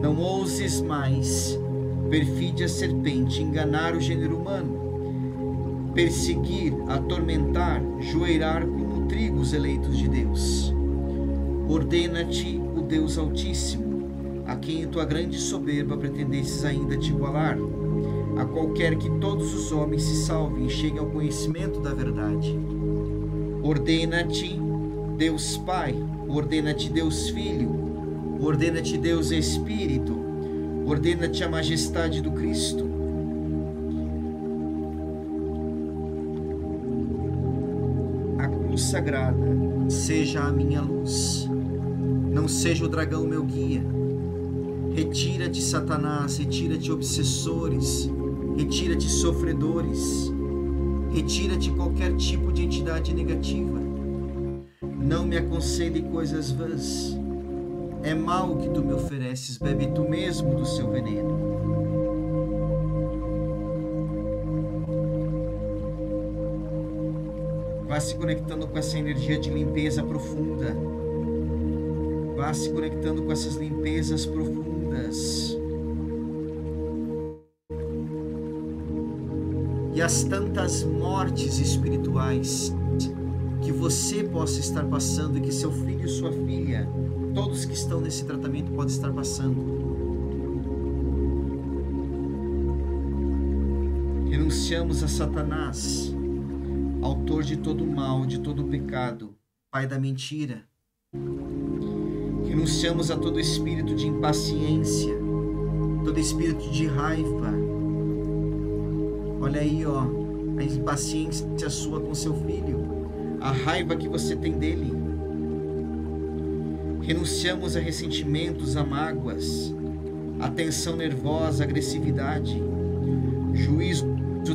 Não ouses mais, perfídia serpente, enganar o gênero humano, perseguir, atormentar, joeirar como trigo os eleitos de Deus. Ordena-te o Deus Altíssimo, a quem em tua grande soberba pretendesses ainda te igualar, a qualquer que todos os homens se salvem e cheguem ao conhecimento da verdade. Ordena-te, Deus Pai, ordena-te, Deus Filho, ordena-te, Deus Espírito, ordena-te a majestade do Cristo. A cruz sagrada seja a minha luz, não seja o dragão meu guia. Retira-te, Satanás, retira-te, obsessores, retira-te, sofredores, retira-te qualquer tipo de entidade negativa. Não me aconselhe coisas vãs. É mal o que tu me ofereces, bebe tu mesmo do seu veneno. Vá se conectando com essa energia de limpeza profunda. Vá se conectando com essas limpezas profundas. E as tantas mortes espirituais que você possa estar passando e que seu filho e sua filha, todos que estão nesse tratamento, podem estar passando. Renunciamos a Satanás, autor de todo o mal, de todo o pecado, pai da mentira. Renunciamos a todo espírito de impaciência, todo espírito de raiva, Olha aí, ó, a impaciência sua com seu filho, a raiva que você tem dele. Renunciamos a ressentimentos, a mágoas, a tensão nervosa, a agressividade, juízo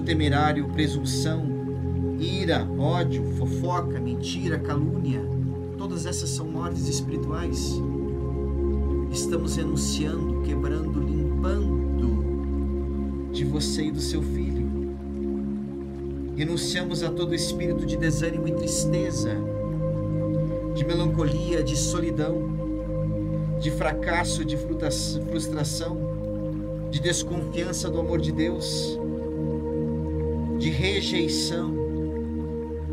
temerário, presunção, ira, ódio, fofoca, mentira, calúnia. Todas essas são mortes espirituais. Estamos renunciando, quebrando, limpando de você e do seu filho. Renunciamos a todo espírito de desânimo e tristeza, de melancolia, de solidão, de fracasso, de frustração, de desconfiança do amor de Deus, de rejeição.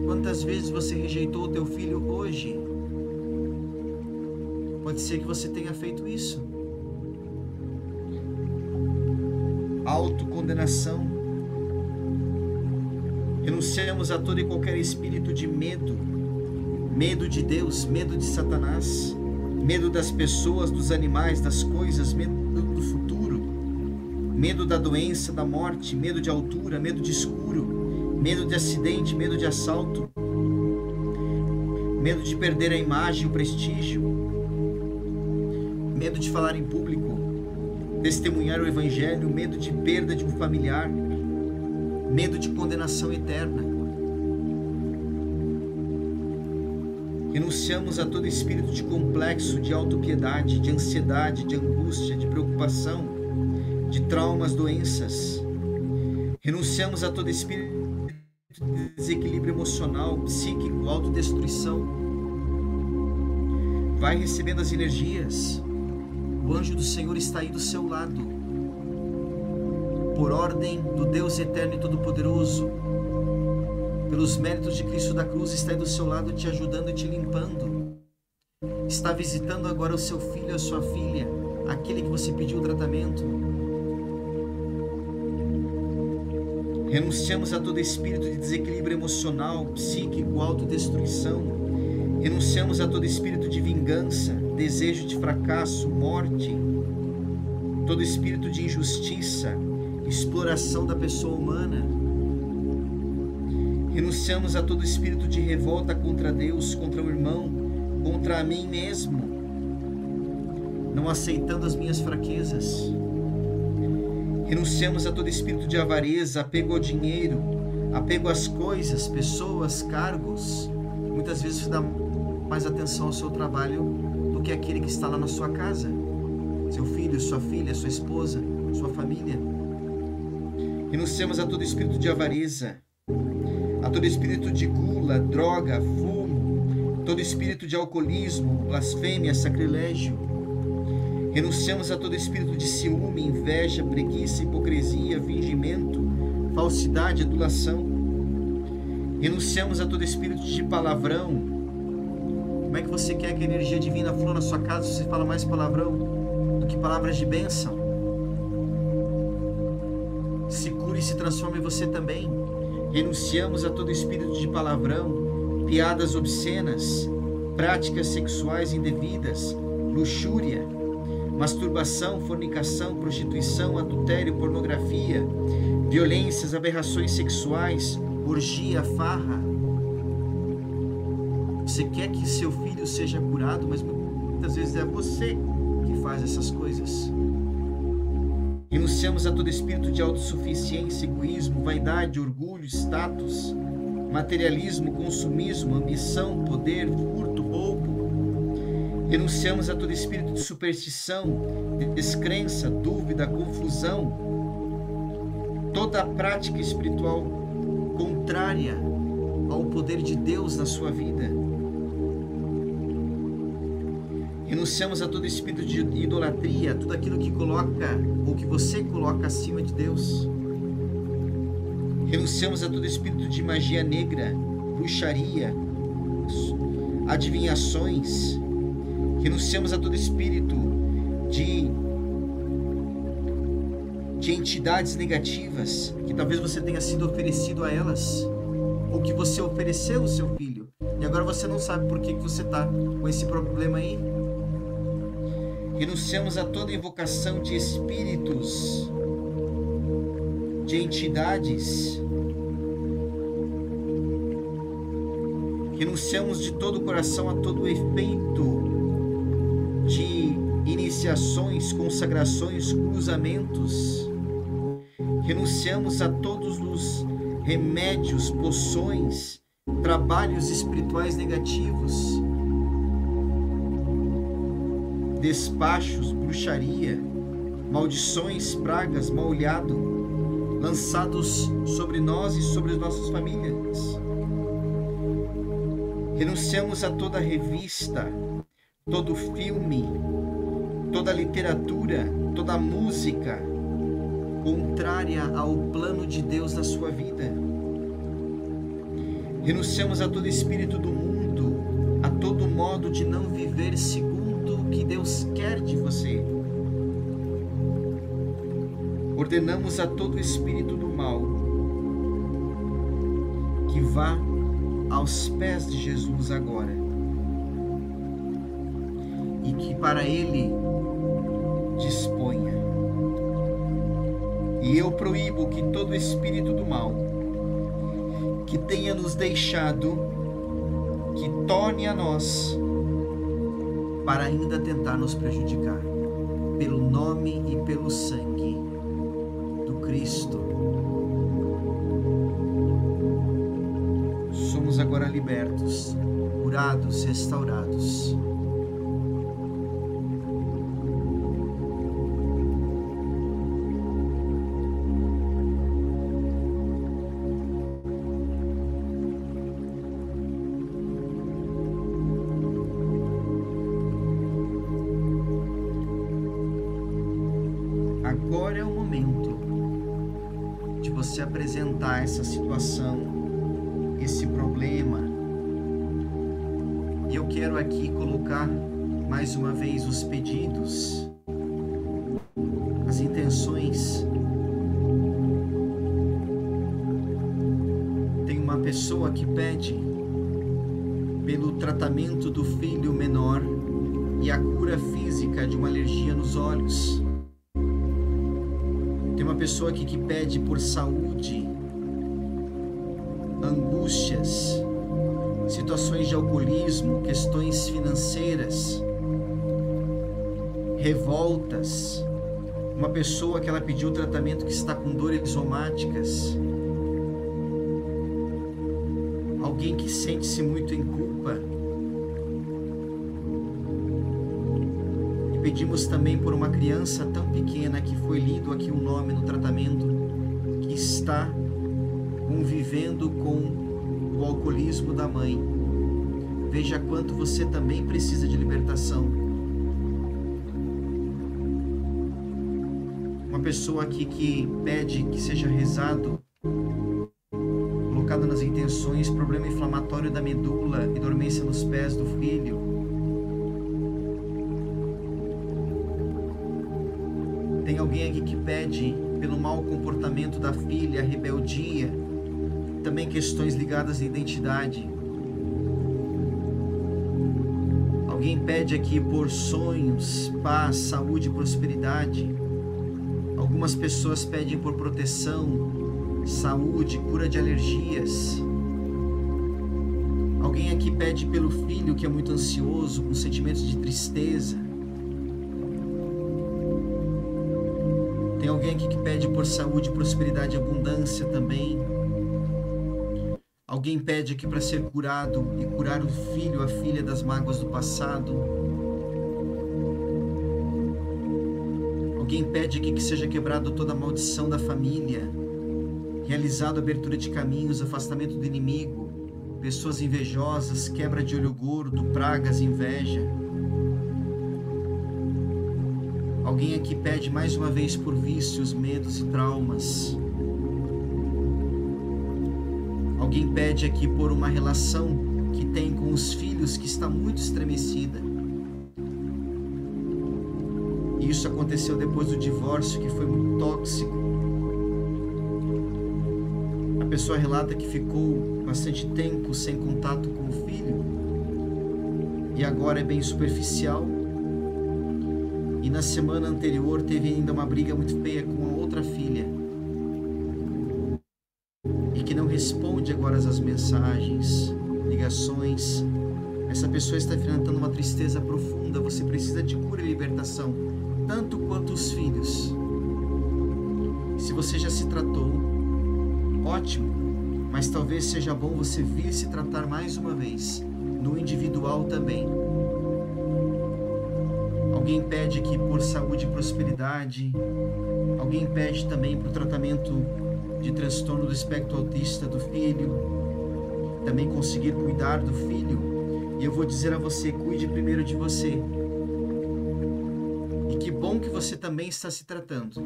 Quantas vezes você rejeitou o teu filho hoje? Pode ser que você tenha feito isso. Autocondenação. Renunciamos a todo e qualquer espírito de medo. Medo de Deus, medo de Satanás, medo das pessoas, dos animais, das coisas, medo do futuro, medo da doença, da morte, medo de altura, medo de escuro, medo de acidente, medo de assalto, medo de perder a imagem, o prestígio, medo de falar em público, testemunhar o evangelho, medo de perda de um familiar, medo de condenação eterna. Renunciamos a todo espírito de complexo, de autopiedade, de ansiedade, de angústia, de preocupação, de traumas, doenças. Renunciamos a todo espírito de desequilíbrio emocional, psíquico, autodestruição. Vai recebendo as energias. O anjo do Senhor está aí do seu lado. Por ordem do Deus eterno e todo-poderoso, pelos méritos de Cristo da cruz, está aí do seu lado te ajudando e te limpando. Está visitando agora o seu filho, a sua filha, aquele que você pediu o tratamento. Renunciamos a todo espírito de desequilíbrio emocional, psíquico, autodestruição. Renunciamos a todo espírito de vingança, desejo de fracasso, morte, todo espírito de injustiça, exploração da pessoa humana. Renunciamos a todo espírito de revolta contra Deus, contra o irmão, contra a mim mesmo, não aceitando as minhas fraquezas. Renunciamos a todo espírito de avareza, apego ao dinheiro, apego às coisas, pessoas, cargos. Muitas vezes você dá mais atenção ao seu trabalho do que aquele que está lá na sua casa. Seu filho, sua filha, sua esposa, sua família. Renunciamos a todo espírito de avareza, a todo espírito de gula, droga, fumo, todo espírito de alcoolismo, blasfêmia, sacrilégio. Renunciamos a todo espírito de ciúme, inveja, preguiça, hipocrisia, fingimento, falsidade, adulação. Renunciamos a todo espírito de palavrão. Como é que você quer que a energia divina flua na sua casa se você fala mais palavrão do que palavras de bênção? Se cure e se transforme você também. Renunciamos a todo espírito de palavrão, piadas obscenas, práticas sexuais indevidas, luxúria, masturbação, fornicação, prostituição, adultério, pornografia, violências, aberrações sexuais, orgia, farra. Você quer que seu filho seja curado, mas muitas vezes é você que faz essas coisas. Renunciamos a todo espírito de autossuficiência, egoísmo, vaidade, orgulho, status, materialismo, consumismo, ambição, poder, furto, roubo. Renunciamos a todo espírito de superstição, de descrença, dúvida, confusão, toda prática espiritual contrária ao poder de Deus na sua vida. Renunciamos a todo espírito de idolatria, tudo aquilo que coloca ou que você coloca acima de Deus. Renunciamos a todo espírito de magia negra, bruxaria, adivinhações. Renunciamos a todo espírito de entidades negativas, que talvez você tenha sido oferecido a elas, ou que você ofereceu ao seu filho, e agora você não sabe por que você está com esse problema aí. Renunciamos a toda invocação de espíritos de entidades. Renunciamos de todo o coração a todo o efeito de iniciações, consagrações, cruzamentos. Renunciamos a todos os remédios, poções, trabalhos espirituais negativos, despachos, bruxaria, maldições, pragas, mal-olhado, lançados sobre nós e sobre as nossas famílias. Renunciamos a toda revista, todo filme, toda literatura, toda música contrária ao plano de Deus na sua vida. Renunciamos a todo espírito do mundo, a todo modo de não viver segundo o que Deus quer de você. Ordenamos a todo espírito do mal que vá aos pés de Jesus agora e que para Ele disponha. E eu proíbo que todo espírito do mal que tenha nos deixado, que torne a nós para ainda tentar nos prejudicar, pelo nome e pelo sangue do Cristo. Somos agora libertos, curados, restaurados. Agora é o momento de você apresentar essa situação, esse problema. E eu quero aqui colocar mais uma vez os pedidos, as intenções. Tem uma pessoa que pede pelo tratamento do filho menor e a cura física de uma alergia nos olhos. Tem uma pessoa aqui que pede por saúde, angústias, situações de alcoolismo, questões financeiras, revoltas. Uma pessoa que ela pediu tratamento que está com dores somáticas. Alguém que sente-se muito em culpa. Pedimos também por uma criança tão pequena que foi lido aqui um nome no tratamento, que está convivendo com o alcoolismo da mãe. Veja quanto você também precisa de libertação. Uma pessoa aqui que pede que seja rezado, colocado nas intenções, problema inflamatório da medula e dormência nos pés do filho. Tem alguém aqui que pede pelo mau comportamento da filha, rebeldia, também questões ligadas à identidade. Alguém pede aqui por sonhos, paz, saúde e prosperidade. Algumas pessoas pedem por proteção, saúde, cura de alergias. Alguém aqui pede pelo filho que é muito ansioso, com sentimentos de tristeza. Tem alguém aqui que pede por saúde, prosperidade e abundância também. Alguém pede aqui para ser curado e curar o filho, a filha das mágoas do passado. Alguém pede aqui que seja quebrado toda a maldição da família, realizado a abertura de caminhos, afastamento do inimigo, pessoas invejosas, quebra de olho gordo, pragas, inveja. Alguém aqui pede mais uma vez por vícios, medos e traumas. Alguém pede aqui por uma relação que tem com os filhos que está muito estremecida. E isso aconteceu depois do divórcio, que foi muito tóxico. A pessoa relata que ficou bastante tempo sem contato com o filho e agora é bem superficial. E na semana anterior teve ainda uma briga muito feia com a outra filha. e que não responde agora às mensagens, ligações. Essa pessoa está enfrentando uma tristeza profunda. Você precisa de cura e libertação, tanto quanto os filhos. Se você já se tratou, ótimo, mas talvez seja bom você vir se tratar mais uma vez, no individual também. Alguém pede aqui por saúde e prosperidade. Alguém pede também para o tratamento de transtorno do espectro autista do filho. Também conseguir cuidar do filho. E eu vou dizer a você, cuide primeiro de você. E que bom que você também está se tratando.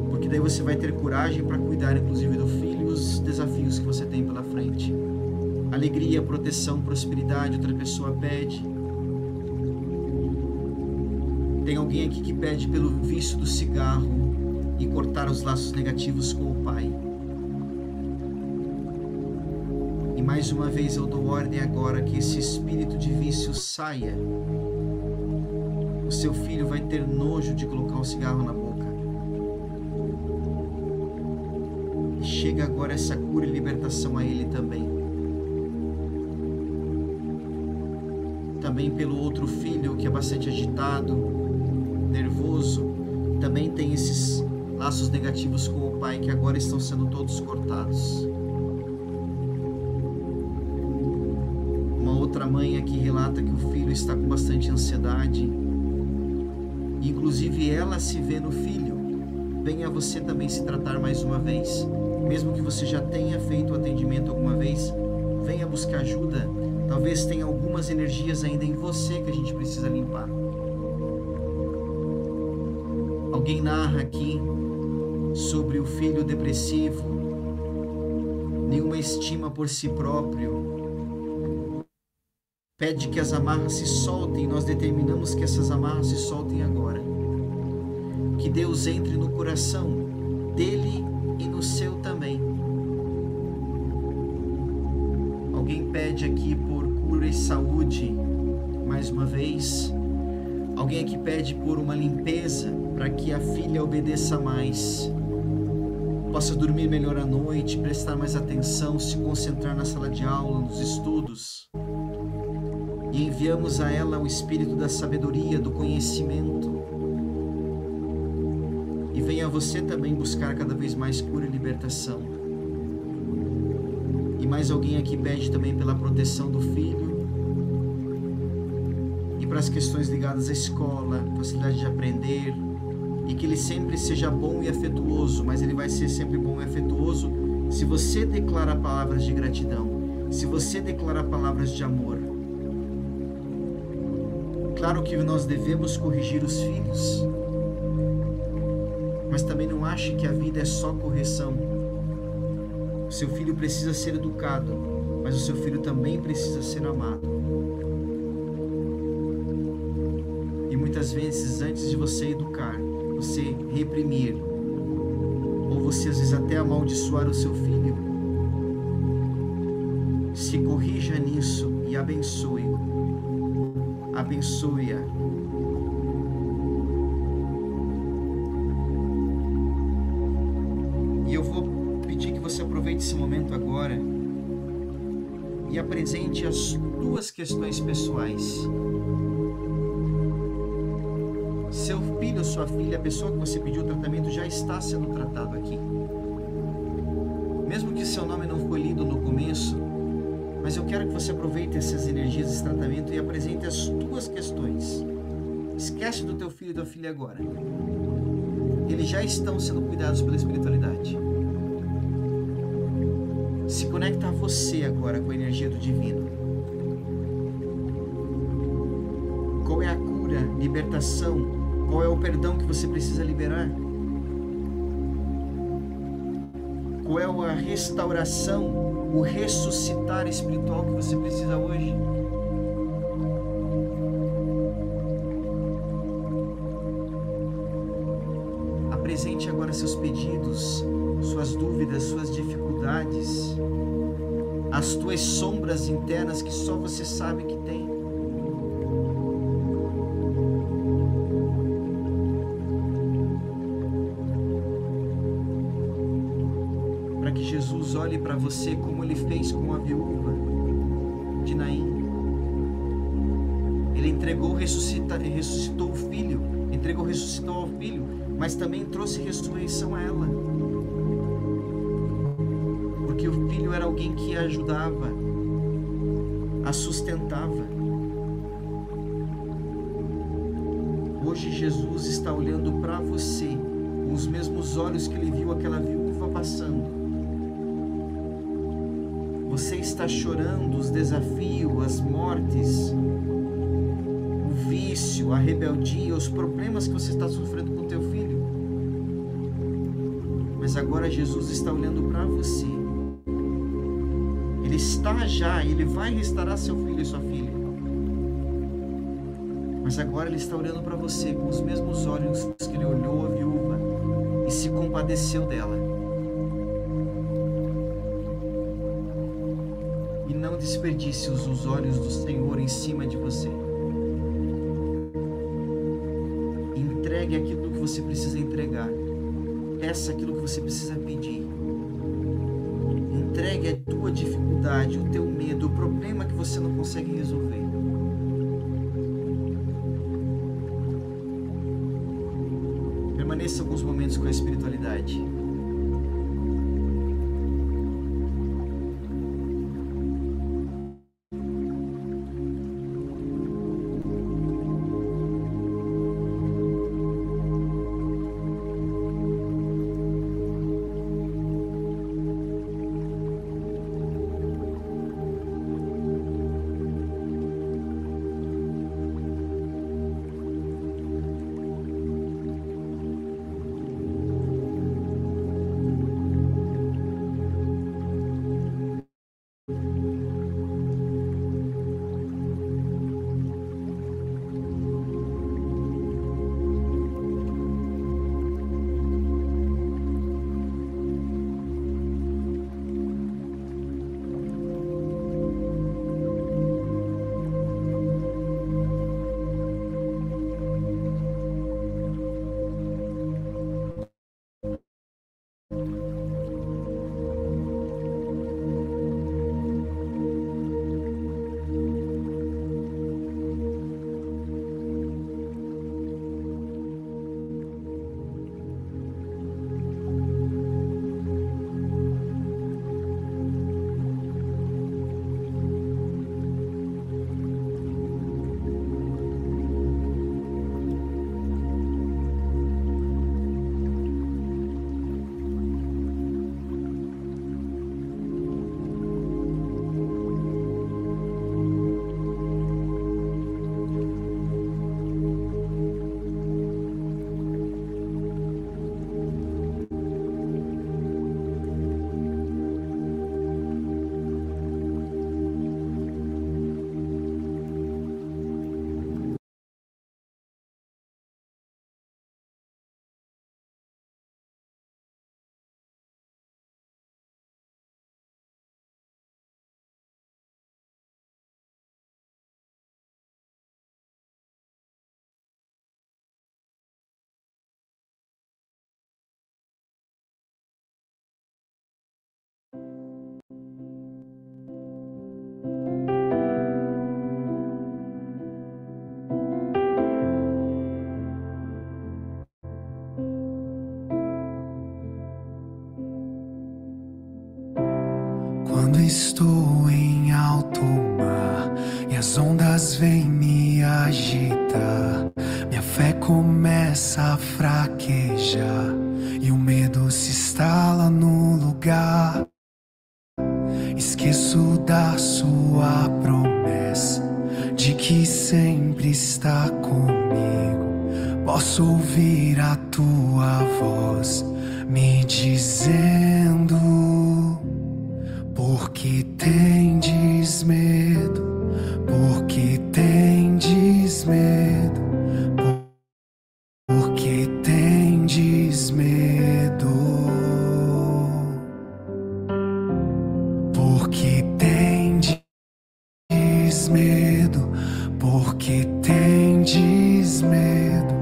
Porque daí você vai ter coragem para cuidar, inclusive, do filho e os desafios que você tem pela frente. Alegria, proteção, prosperidade, outra pessoa pede. Tem alguém aqui que pede pelo vício do cigarro e cortar os laços negativos com o pai. E mais uma vez eu dou ordem agora que esse espírito de vício saia. O seu filho vai ter nojo de colocar um cigarro na boca. E chega agora essa cura e libertação a ele também. Também pelo outro filho que é bastante agitado, nervoso, também tem esses laços negativos com o pai que agora estão sendo todos cortados. Uma outra mãe aqui relata que o filho está com bastante ansiedade, inclusive ela se vê no filho. Venha você também se tratar mais uma vez, mesmo que você já tenha feito o atendimento alguma vez, venha buscar ajuda. Talvez tenha algumas energias ainda em você que a gente precisa limpar. Alguém narra aqui sobre o filho depressivo, nenhuma estima por si próprio. Pede que as amarras se soltem, e nós determinamos que essas amarras se soltem agora. Que Deus entre no coração dele e no seu também. Alguém pede aqui por cura e saúde, mais uma vez. Alguém aqui pede por uma limpeza, para que a filha obedeça mais, possa dormir melhor à noite, prestar mais atenção, se concentrar na sala de aula, nos estudos. E enviamos a ela o espírito da sabedoria, do conhecimento. E venha você também buscar cada vez mais cura e libertação. E mais alguém aqui pede também pela proteção do filho e para as questões ligadas à escola, facilidade de aprender, e que ele sempre seja bom e afetuoso, mas ele vai ser sempre bom e afetuoso se você declarar palavras de gratidão, se você declarar palavras de amor. Claro que nós devemos corrigir os filhos, mas também não ache que a vida é só correção. O seu filho precisa ser educado, mas o seu filho também precisa ser amado. E muitas vezes, antes de você educar, você reprimir, ou você às vezes até amaldiçoar o seu filho, se corrija nisso e abençoe-o. Abençoe-a. E eu vou pedir que você aproveite esse momento agora e apresente as duas questões pessoais. Seu filho ou sua filha, a pessoa que você pediu o tratamento, já está sendo tratado aqui. Mesmo que seu nome não foi lido no começo, mas eu quero que você aproveite essas energias desse tratamento e apresente as tuas questões. Esquece do teu filho e da filha agora. Eles já estão sendo cuidados pela espiritualidade. Se conecta a você agora com a energia do divino. Qual é a cura, libertação? Qual é o perdão que você precisa liberar? Qual é a restauração, o ressuscitar espiritual que você precisa hoje? Apresente agora seus pedidos, suas dúvidas, suas dificuldades, as tuas sombras internas que só você sabe que tem. para que Jesus olhe para você como ele fez com a viúva de Naim. Ele ressuscitou o filho, ressuscitou ao filho, mas também trouxe ressurreição a ela. Porque o filho era alguém que a ajudava, a sustentava. Hoje Jesus está olhando para você com os mesmos olhos que ele viu aquela viúva passando. Você está chorando os desafios, as mortes, o vício, a rebeldia, os problemas que você está sofrendo com teu filho. Mas agora Jesus está olhando para você. Ele vai restaurar seu filho e sua filha. Mas agora ele está olhando para você com os mesmos olhos que ele olhou a viúva e se compadeceu dela. E não desperdice os olhos do Senhor em cima de você. Entregue aquilo que você precisa entregar. Peça aquilo que você precisa pedir. Entregue a tua dificuldade, o teu medo, o problema que você não consegue resolver. Permaneça alguns momentos com a espiritualidade. Quando estou em alto mar e as ondas vêm me agitar, minha fé começa a fraquejar e o medo se instala no lugar. Esqueço da sua promessa de que sempre está comigo. Posso ouvir a tua voz me dizendo: por que tendes medo? Por que tendes medo? Por que tendes medo? Por que tendes medo? Por que tendes medo?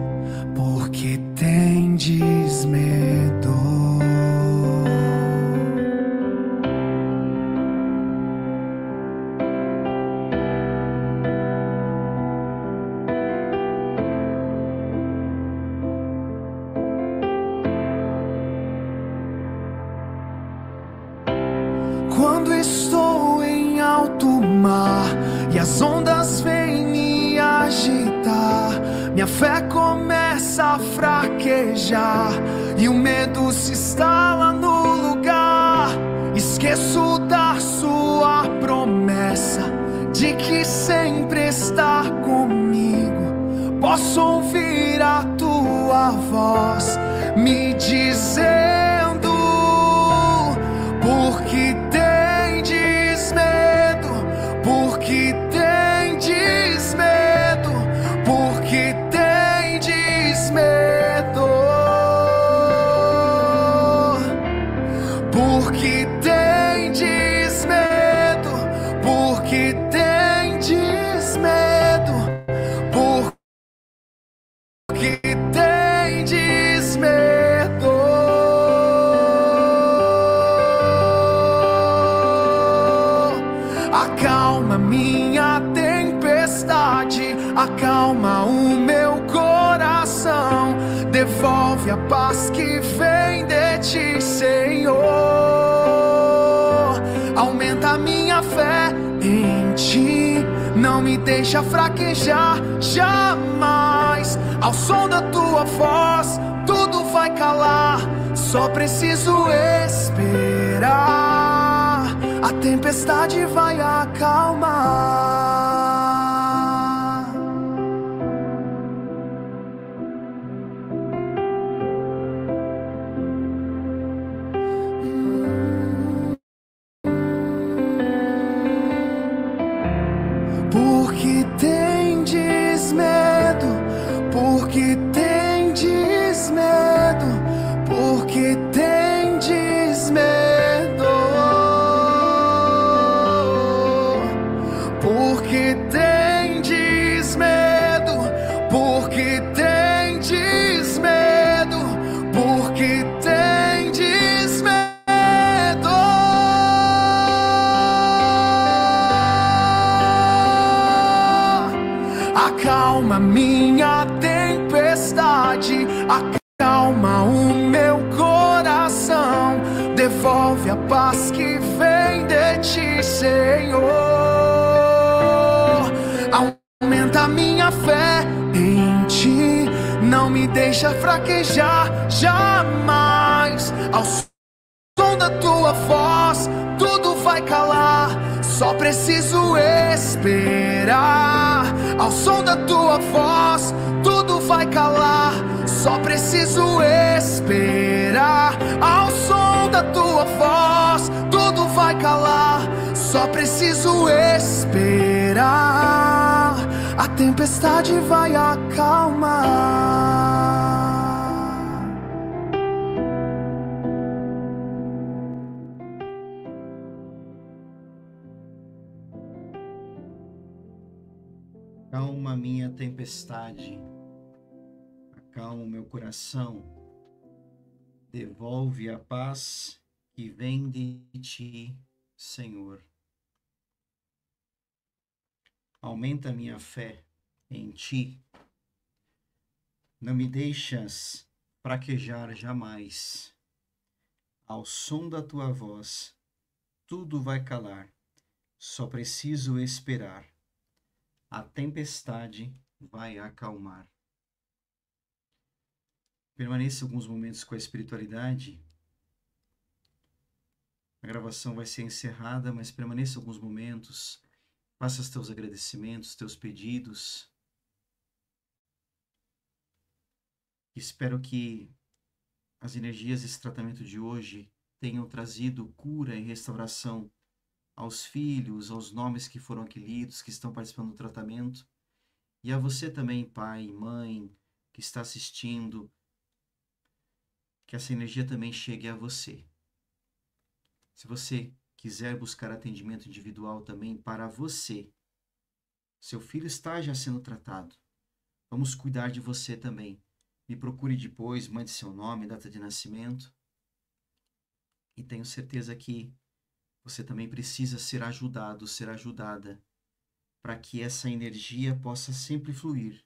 Por que tendes medo? Quando estou em alto mar e as ondas vêm me agitar, minha fé começa a fraquejar e o medo se instala no lugar. Esqueço da sua promessa de que sempre está comigo. Posso ouvir a tua voz me dizendo: por que tendes medo? Por que tendes medo? Por que tendes medo? Por que tendes medo? Por que tendes medo? Por que tendes medo? Acalma minha tempestade, acalma o meu coração, devolve a paz que vem de ti, Senhor. Aumenta minha fé em ti, não me deixa fraquejar jamais. Ao som da tua voz, tudo vai calar, só preciso esperar. A tempestade vai acalmar. Por que tendes medo? Por que tendes medo? Por que tendes medo? Por que tendes medo? Por que tendes medo? Por que tendes medo? Acalma minha tempestade, acalma o meu coração, devolve a paz que vem de ti, Senhor. Aumenta minha fé em ti, não me deixa fraquejar jamais. Ao som da tua voz, tudo vai calar, só preciso esperar. Ao som da tua voz, tudo vai calar, só preciso esperar. Ao som da tua voz, tudo vai calar, só preciso esperar. A tempestade vai acalmar. Acalma minha tempestade, acalma o meu coração, devolve a paz que vem de ti, Senhor. Aumenta minha fé em ti, não me deixas fraquejar jamais. Ao som da tua voz, tudo vai calar, só preciso esperar. A tempestade vai acalmar. Permaneça alguns momentos com a espiritualidade. A gravação vai ser encerrada, mas permaneça alguns momentos. Faça os teus agradecimentos, teus pedidos. Espero que as energias desse tratamento de hoje tenham trazido cura e restauração aos filhos, aos nomes que foram aqui lidos, que estão participando do tratamento, e a você também, pai e mãe, que está assistindo, que essa energia também chegue a você. Se você quiser buscar atendimento individual também para você, seu filho está já sendo tratado, vamos cuidar de você também. Me procure depois, mande seu nome, data de nascimento, e tenho certeza que você também precisa ser ajudado, ser ajudada, para que essa energia possa sempre fluir.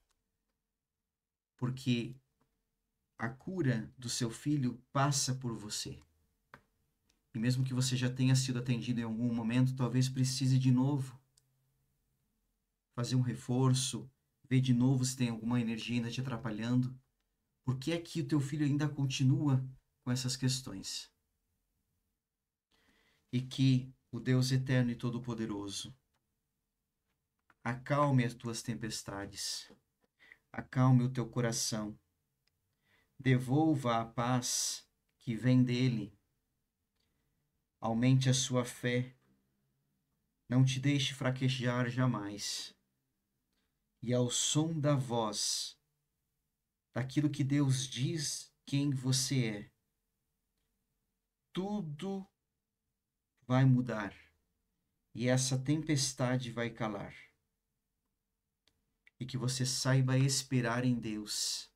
Porque a cura do seu filho passa por você. E mesmo que você já tenha sido atendido em algum momento, talvez precise de novo fazer um reforço, ver de novo se tem alguma energia ainda te atrapalhando. Por que é que o teu filho ainda continua com essas questões? E que o Deus eterno e todo-poderoso acalme as tuas tempestades, acalme o teu coração, devolva a paz que vem dele, aumente a sua fé, não te deixe fraquejar jamais. E ao som da voz, daquilo que Deus diz quem você é, tudo vai mudar e essa tempestade vai calar. E que você saiba esperar em Deus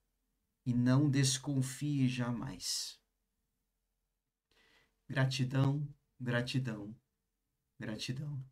e não desconfie jamais. Gratidão, gratidão, gratidão.